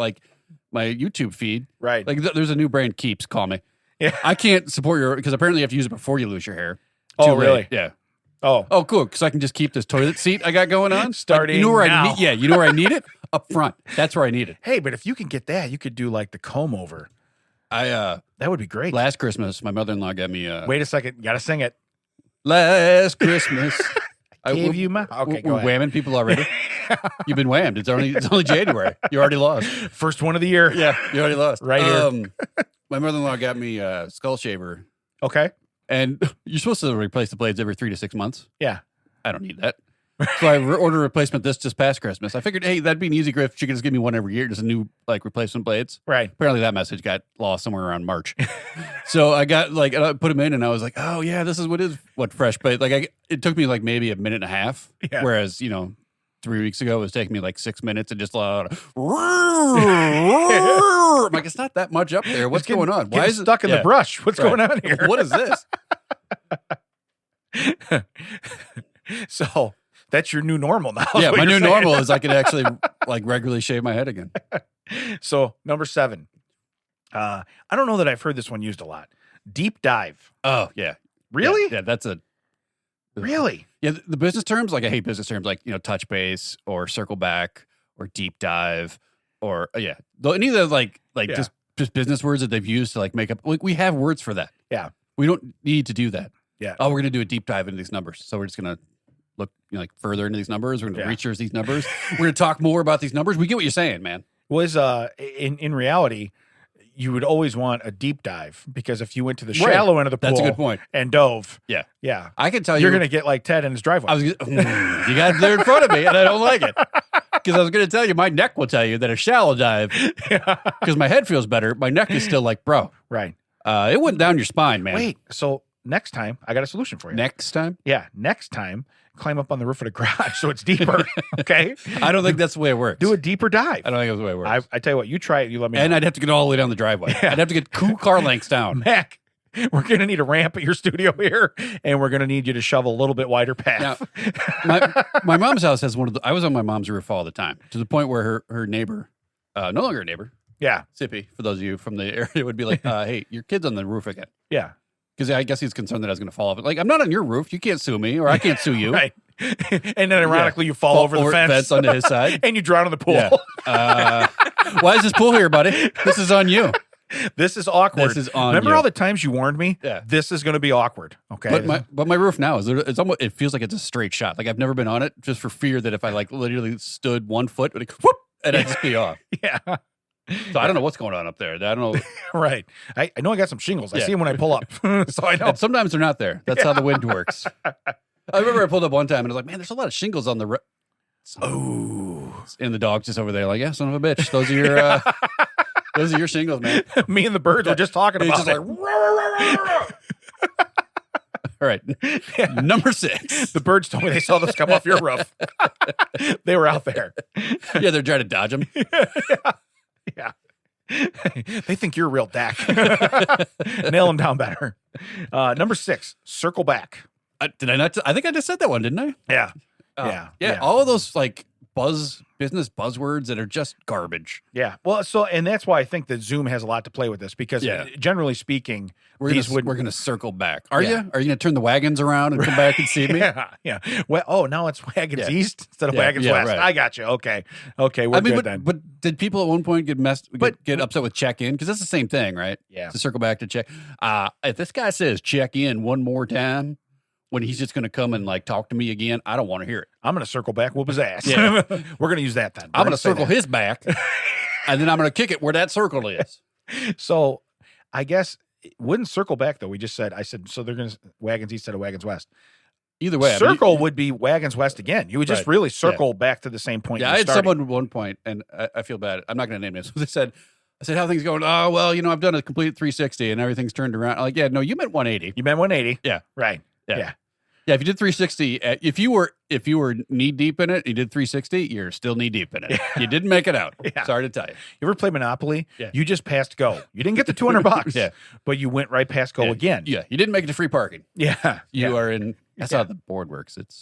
YouTube feed. Right. Like there's a new brand, Keeps. Call me. Yeah. I can't support because apparently you have to use it before you lose your hair. Oh, Too late. really? Yeah. Oh, Cool. Because I can just keep this toilet seat I got going on. Starting you know where now. you know where I need it? Up front. That's where I need it. hey, but if you can get that, you could do like the comb over. That would be great. last Christmas, my mother-in-law got me Wait a second. Got to sing it. last Christmas. Gave you my. Okay, go we're ahead. whamming people already. You've been whammed. It's only January. You already lost. First one of the year. Yeah, you already lost. Right here. My mother-in-law got me a skull shaver, Okay. and you're supposed to replace the blades every 3 to 6 months. Yeah. I don't need that. So I ordered a replacement just past Christmas. I figured, hey, that'd be an easy grift. She could just give me one every year, just a new replacement blades. Right. Apparently that message got lost somewhere around March. So I got I put them in, and I was like, oh yeah, this is what fresh. But it took me maybe a minute and a half. Yeah. Whereas 3 weeks ago it was taking me 6 minutes and just I'm like, it's not that much up there. What's going on? Why is it stuck in the brush? What's going on here? What is this? So that's your new normal now. Yeah, my new normal is I can actually regularly shave my head again. So number 7, I don't know that I've heard this one used a lot. Deep dive. Oh, yeah. Really? Yeah, that's a... Really? Yeah, the business terms, like I hate business terms like, touch base or circle back or deep dive or, any of the like just business words that they've used to like make up. Like we have words for that. Yeah. We don't need to do that. Yeah. Oh, we're going to do a deep dive into these numbers. So we're just going to look like further into these numbers. We're going to research these numbers. We're going to talk more about these numbers. We get what you're saying, man. Was in reality, you would always want a deep dive because if you went to the shallow end of the pool, that's a good point, and dove, yeah, I can tell you're going to get like Ted in his driveway. You got it there in front of me, and I don't like it because I was going to tell you my neck will tell you that a shallow dive because my head feels better. My neck is still like, bro, right? It went down your spine, man. Wait, so next time I got a solution for you. Next time, next time. Climb up on the roof of the garage so it's deeper. Okay. I don't think that's the way it works. Do a deeper dive. I don't think that's the way it works. I tell you what, you try it. You let me know. And I'd have to get all the way down the driveway. I'd have to get 2 car lengths down. Mac, we're going to need a ramp at your studio here, and we're going to need you to shovel a little bit wider path. Now, my mom's house has I was on my mom's roof all the time to the point where her neighbor, no longer a neighbor. Yeah. Sippy, for those of you from the area, would be like, hey, your kid's on the roof again. Yeah. Because I guess he's concerned that I was going to fall off. Like, I'm not on your roof. You can't sue me, or I can't sue you. Right. And then ironically, you fall over the fence onto his side. and you drown in the pool. Yeah. Why is this pool here, buddy? This is on you. This is awkward. This is on Remember you. all the times you warned me? Yeah. This is going to be awkward. Okay. But my roof now it's almost, it feels like it's a straight shot. Like I've never been on it just for fear that if I like literally stood 1 foot, like, whoop, and I'd just be off. Yeah. So I don't know what's going on up there. I don't know. Right. I know I got some shingles. I see them when I pull up. So I know. And sometimes they're not there. That's how the wind works. I remember I pulled up one time and I was like, man, there's a lot of shingles on the and the dog's just over there like, yeah, son of a bitch. Those are your shingles, man. Me and the birds were just talking about just it. Like, all right. Number 6. The birds told me they saw this come off your roof. They were out there. Yeah, they're trying to dodge them. Yeah. They think you're a real Dak. Nail them down better. Number 6, circle back. Did I not? I think I just said that one, didn't I? Yeah. Yeah. All of those like business buzzwords that are just garbage. Yeah. Well, and that's why I think that Zoom has a lot to play with this because generally speaking, we're going to circle back. Are you? Are you going to turn the wagons around and come back and see me? Yeah. Well, now it's wagons east instead of wagons west. Right. I got you. Okay. We're good then. But did people at one point get upset with check in? Because that's the same thing, right? Yeah. To circle back to check. If this guy says check in one more time, when he's just going to come and like talk to me again, I don't want to hear it. I'm going to circle back, whoop his ass. Yeah. We're going to use that then. I'm going to circle his back, and then I'm going to kick it where that circle is. So I guess it wouldn't circle back, though. I said, so they're going to wagons east instead of wagons west. Either way. Circle would be wagons west again. You would just really circle back to the same point. Yeah, I had someone at one point, and I feel bad. I'm not going to name names. They said, I said, how things going? Oh, well, I've done a complete 360 and everything's turned around. I'm like, yeah, no, you meant 180. You meant 180. Yeah. Right. Yeah. Yeah, if you did 360, if you were knee deep in it, you did 360, you're still knee deep in it. You didn't make it out. Yeah. Sorry to tell you. You ever play Monopoly? Yeah. You just passed go. You didn't get the $200. Yeah. But you went right past go again. Yeah. You didn't make it to free parking. Yeah. You are in. That's how the board works. It's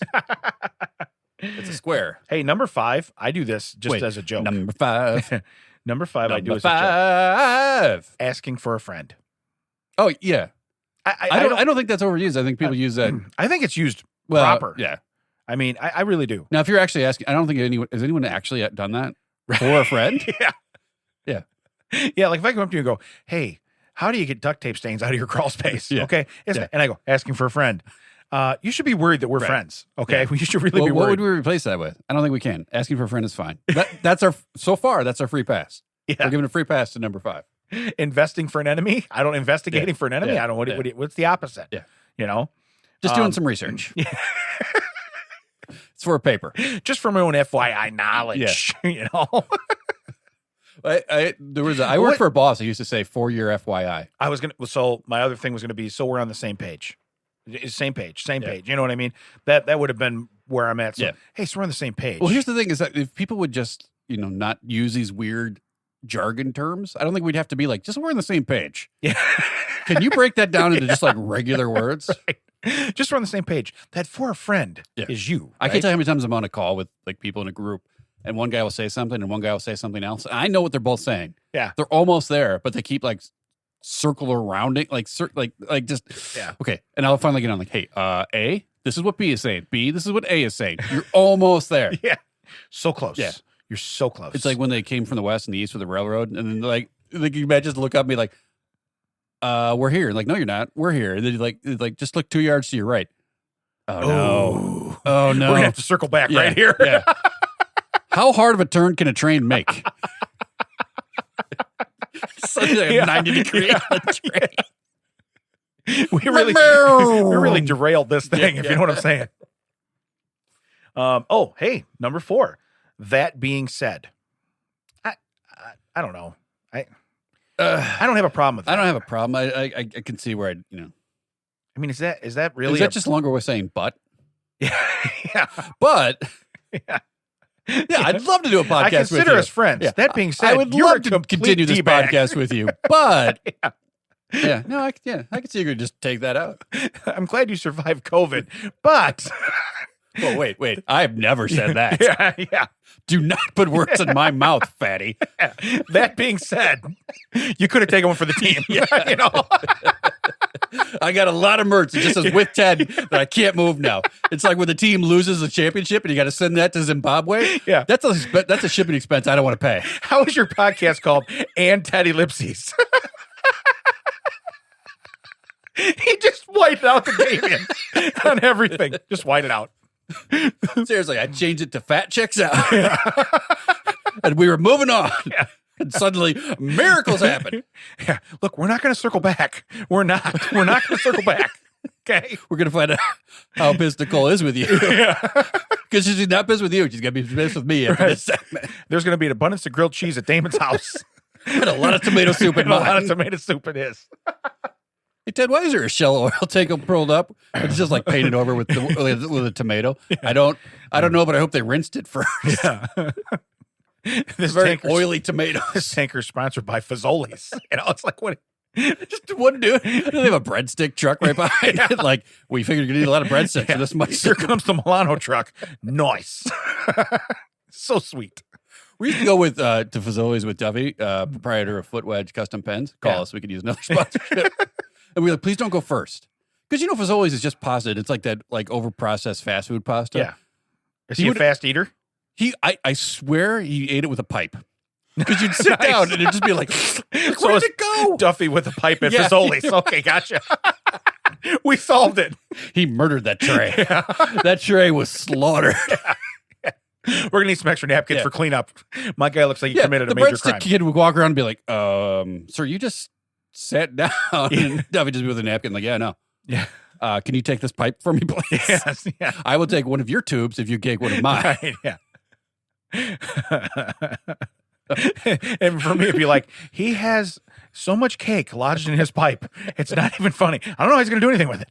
a square. Hey, number 5. I do this just as a joke. Number 5. Number 5. I do as a joke. Asking for a friend. Oh yeah. I don't think that's overused. I think people use that. I think it's used proper. Yeah. I mean, I really do. Now, if you're actually asking, I don't think has anyone actually done that for a friend? Yeah. Like if I come up to you and go, hey, how do you get duct tape stains out of your crawl space? Yeah. Okay. And I go, asking for a friend. You should be worried that we're friends. Okay. Yeah. You should really be worried. What would we replace that with? I don't think we can. Asking for a friend is fine. That's our free pass. Yeah. We're giving a free pass to number 5. Investing for an enemy? I don't investigating for an enemy. I don't what's the opposite? Yeah. Just doing some research. Yeah. It's for a paper. Just for my own FYI knowledge. I worked for a boss who used to say 4-year FYI. So my other thing was gonna be so we're on the same page. Same page. You know what I mean? That would have been where I'm at. So hey, so we're on the same page. Well, here's the thing is that if people would just, not use these weird jargon terms, I don't think we'd have to be like, just we're on the same page. Yeah. Can you break that down into just like regular words? Right. Just we're on the same page. That for a friend is you. Right? I can't tell you how many times I'm on a call with like people in a group and one guy will say something and one guy will say something else. I know what they're both saying. Yeah. They're almost there, but they keep like circle around it, like just Yeah. Okay. And I'll finally get on like, hey, A, this is what B is saying. B, this is what A is saying. You're almost there. Yeah. So close. Yeah. You're so close. It's like when they came from the west and the east with the railroad, and then like you might just look up and be like, we're here. Like, no, you're not. We're here. And then like just look 2 yards to your right. Oh no. Oh no. We're gonna have to circle back right here. Yeah. How hard of a turn can a train make? Something like a 90 degree on a train. we really derailed this thing, if you know what I'm saying. Hey, number 4. That being said, I don't know. I don't have a problem with that. I don't have a problem. I can see where I mean, is that really? Is that just a longer way of saying but? Yeah. Yeah. But Yeah. yeah, I'd love to do a podcast I consider with you. us friends. Yeah. That being said, I would you're love a to complete continue this D-bag. podcast with you. But Yeah. no, I can see you could just take that out. I'm glad you survived COVID, but Well, wait. I have never said that. yeah. Do not put words in my mouth, fatty. That being said, you could have taken one for the team. You know? I got a lot of merch that just says with Ted that I can't move now. It's like when the team loses the championship and you got to send that to Zimbabwe. Yeah. That's a shipping expense I don't want to pay. How is your podcast called? And Ted Ellipses. He just whited out the game on everything. Just white it out. Seriously, I changed it to Fat Chicks Out. And we were moving on. Yeah. And suddenly miracles happen. Yeah. Look, we're not going to circle back. We're not. We're not going to circle back. Okay. We're going to find out how pissed Nicole is with you. Yeah. Because she's not pissed with you. She's going to be pissed with me after this segment. There's going to be an abundance of grilled cheese at Damon's house. And a lot of tomato soup in And a lot mine. of tomato soup it is. Hey, Ted, why is there a shell oil tank pulled up? It's just like painted over with a tomato. I don't know, but I hope they rinsed it first. Yeah. This Very tanker's- oily tomatoes. This tanker's sponsored by Fazoli's. You know, it's like what? Just one dude. They have a breadstick truck right behind it. Like, we figured you're going to need a lot of breadsticks for this much. Here comes the Milano truck. Nice. So sweet. We used to go with to Fazoli's with Duffy, proprietor of Foot Wedge Custom Pens. Call us. We could use another sponsorship. And we were like, please don't go first. Because, Fazoli's is just pasta. It's like that over-processed fast food pasta. Yeah. Is he a fast eater? I swear he ate it with a pipe. Because you'd sit down and it'd just be like, where did it go? Duffy with a pipe at Yeah. Fazoli's. Okay, gotcha. We solved it. He murdered that tray. That tray was slaughtered. We're going to need some extra napkins for cleanup. My guy looks like he committed a the major breadstick crime. kid would walk around and be like, sir, you just sat down. And Duffy just be with a napkin like, yeah, no. Yeah. Can you take this pipe for me, please? Yes. Yeah. I will take one of your tubes if you take one of mine. Right, yeah. And for me, it'd be like, he has so much cake lodged in his pipe. It's not even funny. I don't know how he's going to do anything with it.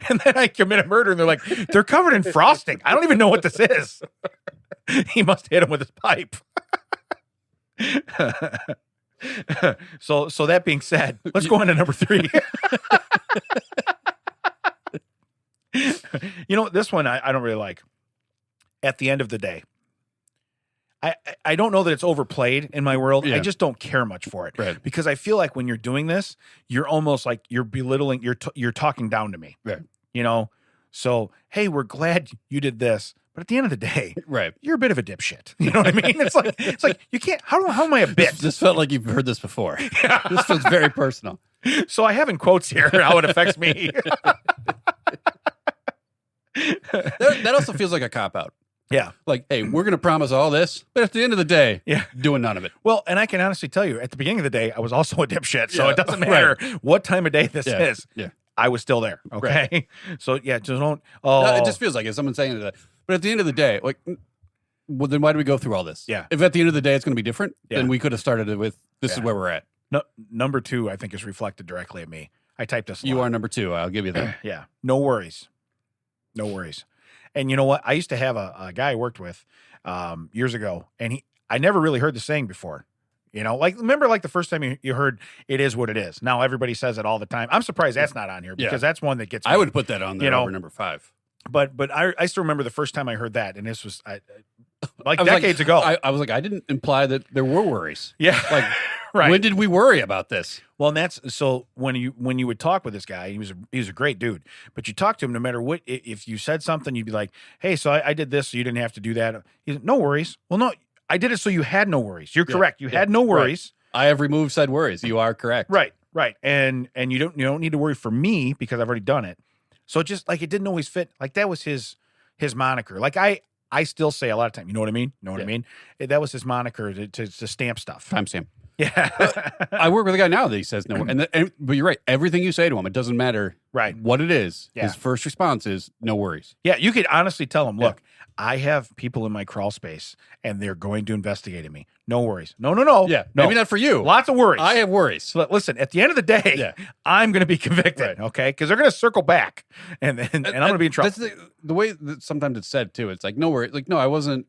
And then I commit a murder, and they're like, they're covered in frosting. I don't even know what this is. He must hit him with his pipe. So that being said, let's go on to number 3. This one I don't really like. At the end of the day, I don't know that it's overplayed in my world. Yeah. I just don't care much for it. Right. Because I feel like when you're doing this, you're almost like you're belittling, you're talking down to me. Right. So, hey, we're glad you did this. But at the end of the day, Right. you're a bit of a dipshit. You know what I mean? It's like you can't, how am I a bitch? This felt like you've heard this before. This feels very personal. So I have in quotes here how it affects me. That also feels like a cop-out. Yeah. Like, hey, we're going to promise all this, but at the end of the day, Yeah. doing none of it. Well, and I can honestly tell you, at the beginning of the day, I was also a dipshit. So Yeah, it doesn't matter what time of day this Yeah, is. yeah. I was still there. Okay. Right. So yeah, just don't. No, Oh, it just feels like it. Someone's saying that. But at the end of the day, like, well, then why do we go through all this? Yeah. If at the end of the day it's going to be different, Yeah. then we could have started it with, this is Yeah. where we're at. no, number 2, I think, is reflected directly at me. I typed this. a You lot. are number 2. I'll give you that. Yeah. No worries. No worries. And you know what? I used to have a guy I worked with years ago, and I never really heard the saying before. Remember the first time you heard "it is what it is." Now everybody says it all the time. I'm surprised that's not on here because that's one that gets. I would put that on there over number 5. But I still remember the first time I heard that, and this was like I was decades ago. I was like, I didn't imply that there were worries. Yeah. Like, right. when did we worry about this? Well, and that's so when you would talk with this guy, he was a great dude. But you talk to him no matter what. If you said something, you'd be like, "Hey, so I did this, so you didn't have to do that." He's no worries. Well, no, I did it so you had no worries. You're correct. You had no worries. Right. I have removed said worries. You are correct. Right. And you don't need to worry for me because I've already done it. So it just like it didn't always fit. Like that was his moniker. Like I still say a lot of time. You know what I mean? Know what I mean? That was his moniker to stamp stuff. Timestamp. Yeah. I work with a guy now that he says no. But you're right. Everything you say to him, it doesn't matter what it is. Yeah. His first response is no worries. Yeah. You could honestly tell him, look, I have people in my crawl space and they're going to investigate me. No worries. No. Yeah. No. Maybe not for you. Lots of worries. I have worries. So listen, at the end of the day, I'm going to be convicted. Okay. Because they're going to circle back and I'm going to be in trouble. That's the way that sometimes it's said too. It's like, no worries. Like, no, I wasn't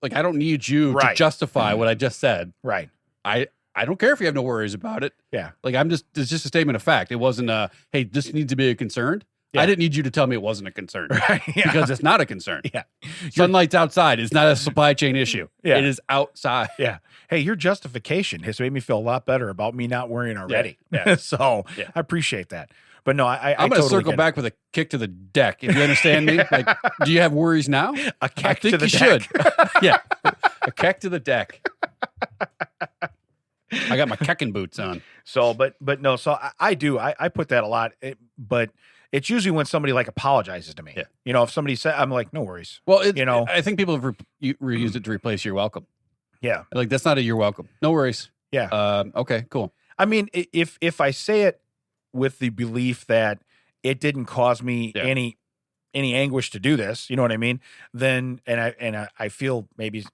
like, I don't need you to justify what I just said. Right. I don't care if you have no worries about it. Yeah. Like it's just a statement of fact. It wasn't hey, this needs to be a concern. Yeah. I didn't need you to tell me it wasn't a concern. Right. Yeah. Because it's not a concern. Yeah. Sunlight's outside. It's not a supply chain issue. Yeah. It is outside. Yeah. Hey, your justification has made me feel a lot better about me not worrying already. Yeah. So I appreciate that. But no, I'm going to totally circle back with a kick to the deck. If you understand me, like, do you have worries now? A kick I think to the you deck. should. Yeah. A kick to the deck. I got my kicking boots on. So, but no, so I do. I put that a lot, but it's usually when somebody like apologizes to me. Yeah. You know, if somebody said, I'm like, no worries. Well, I think people have reused it to replace you're welcome. Yeah. Like, that's not a you're welcome. No worries. Yeah. Okay, cool. I mean, if I say it with the belief that it didn't cause me any anguish to do this, you know what I mean? Then, and I feel maybe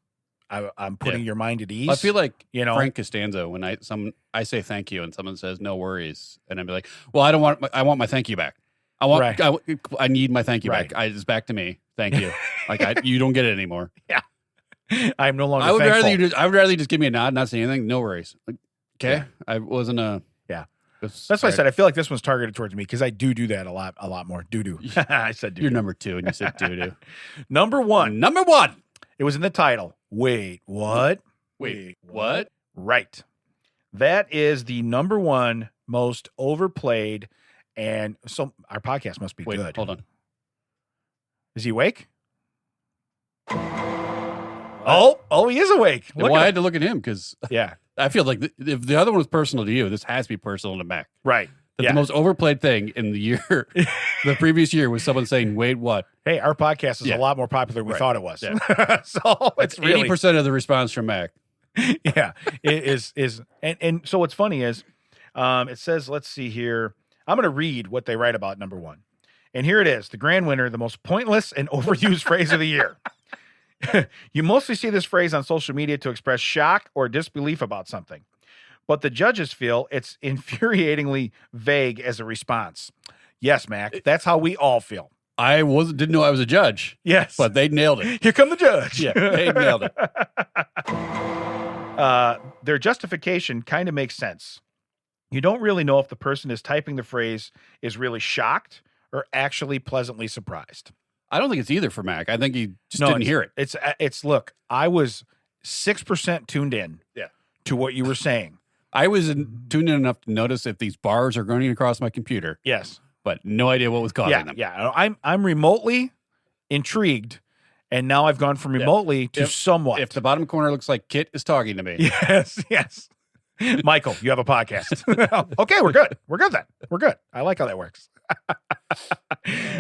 I'm putting your mind at ease. I feel like, Frank Costanza, when I say thank you and someone says no worries, and I'd be like, well, I want my thank you back. I need my thank you back. It's back to me. Thank you. Like you don't get it anymore. Yeah. I'm no longer I would thankful. rather you just give me a nod, not say anything. No worries. Like, okay. Yeah. I wasn't That's why I said I feel like this one's targeted towards me because I do that a lot more. Do. I said do. You're number 2 and you said do. Number one. It was in the title. Wait, what? Wait, what? Right. That is the number one most overplayed, and so our podcast must be good. Hold on. Is he awake? Oh, he is awake. Well, I had to look at him because yeah, I feel like if the other one was personal to you, this has to be personal to Mac. Right. The most overplayed thing in the previous year was someone saying, wait, what? Hey, our podcast is a lot more popular than we thought it was. Yeah. So it's really 80% of the response from Mac. Yeah, it is. And so what's funny is it says, let's see here. I'm going to read what they write about number one. And here it is. The grand winner, the most pointless and overused phrase of the year. You mostly see this phrase on social media to express shock or disbelief about something. But the judges feel it's infuriatingly vague as a response. Yes, Mac, that's how we all feel. I didn't know I was a judge. Yes. But they nailed it. Here come the judge. Yeah, they nailed it. Their justification kind of makes sense. You don't really know if the person is typing the phrase is really shocked or actually pleasantly surprised. I don't think it's either for Mac. I think he just didn't hear it. It's look, I was 6% tuned in to what you were saying. I was tuned in enough to notice if these bars are running across my computer. Yes. But no idea what was causing them. Yeah. I'm remotely intrigued, and now I've gone from remotely to somewhat. If the bottom corner looks like Kit is talking to me. Yes. Michael, you have a podcast. Okay, we're good. We're good then. We're good. I like how that works.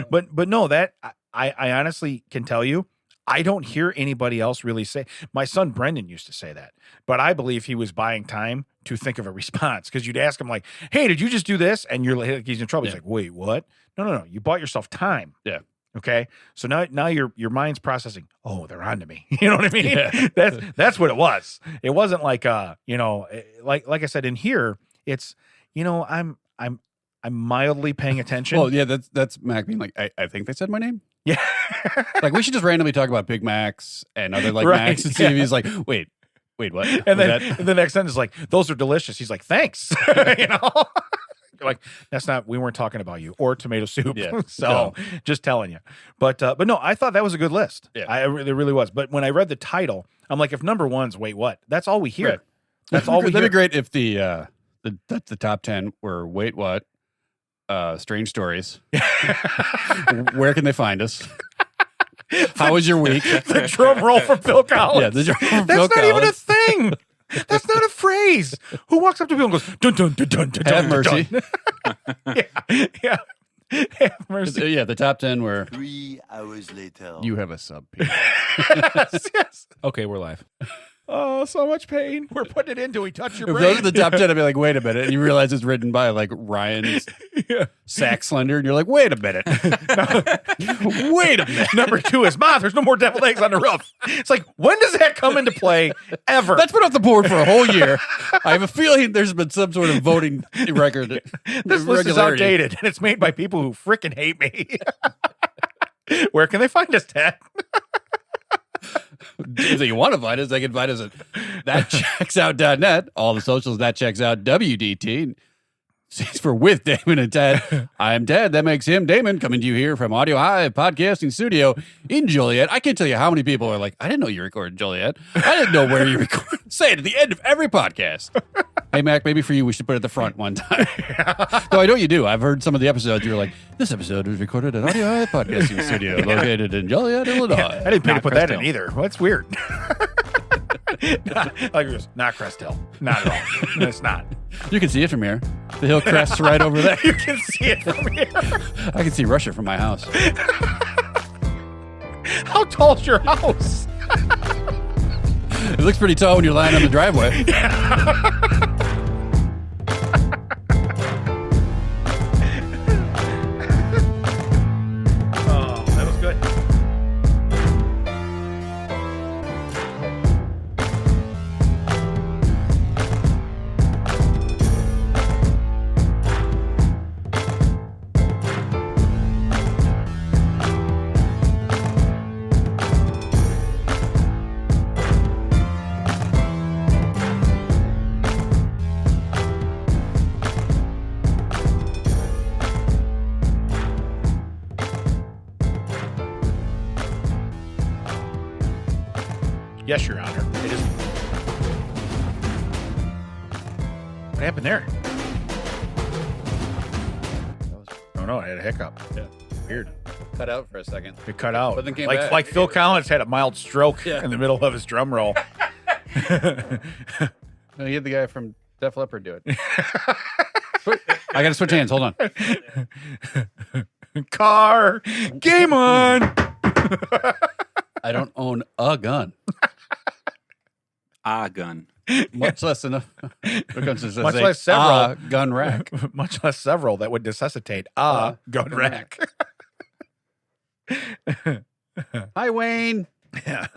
But no, that I honestly can tell you, I don't hear anybody else really say. My son Brendan used to say that, but I believe he was buying time to think of a response because you'd ask him like, "Hey, did you just do this?" And you're like, he's in trouble. He's like, "Wait, what? No. You bought yourself time." Yeah. Okay. So now your mind's processing. Oh, they're on to me. You know what I mean? Yeah. That's what it was. It wasn't like like I said in here. It's I'm mildly paying attention. Well, yeah, that's Mac being like, I think they said my name. Yeah. Like we should just randomly talk about Big Macs and other Macs and see if he's like, wait, what? And then the next sentence is like, those are delicious. He's like, thanks. Like, that's not, we weren't talking about you or tomato soup. Yeah. So just telling you. But no, I thought that was a good list. Yeah. It really was. But when I read the title, I'm like, if number one's wait, what? That's all we hear. Right. That's all we hear. That'd be great if the top 10 were wait, what? Strange stories. Where can they find us? How was your week? The drum roll from Phil Collins. Yeah, the drum roll from That's Phil not even a Collins. thing. That's not a phrase. Who walks up to people and goes, dun, dun, dun, dun, dun, Have dun, mercy. dun. Yeah. Have mercy. Yeah, the top 10 were 3 hours later. you have a sub P. Yes. Okay, we're live. Oh, so much pain. We're putting it in. Do we touch your If brain? those are the top 10, I'd be like, wait a minute. And you realize it's written by like Ryan Saxlander. And you're like, wait a minute. Wait a minute. Number 2 is, Ma, there's no more deviled eggs on the roof. It's like, when does that come into play ever? That's been off the board for a whole year. I have a feeling there's been some sort of voting record. This list is outdated, and it's made by people who freaking hate me. Where can they find us, Ted? If you want to find us, they can find us at thatchecksout.net. All the socials, that checks out WDT. Stands for with Damon and Ted. I'm Ted. That makes him Damon, coming to you here from Audiohive Podcasting Studio in Joliet. I can't tell you how many people are like, I didn't know you recorded in Joliet. I didn't know where you recorded. Say it at the end of every podcast. Hey, Mac, maybe for you, we should put it at the front one time. Though I know you do. I've heard some of the episodes. You're like, this episode was recorded at Audiohive Podcasting Studio, located in Joliet, Illinois. I didn't pay to Not put that Crest in Hill. either. Well, that's weird. Like it was not Crest Hill. Not at all. It's not. You can see it from here. The hill crests right over there. You can see it from here. I can see Russia from my house. How tall's your house? It looks pretty tall when you're lying on the driveway. Oh, that was good. Yes, Your Honor. It is. What happened there? Oh no, I had a hiccup. Yeah. Weird. Cut out for a second. It cut out. But then came like back. like Phil Collins had a mild stroke Yeah. in the middle of his drum roll. No, you had the guy from Def Leppard do it. I got to switch hands. Hold on. Car, game on. I don't own a gun, Gun. much less enough. Much less several. Gun rack. Much less several that would necessitate a gun rack. Hi, Wayne. Yeah.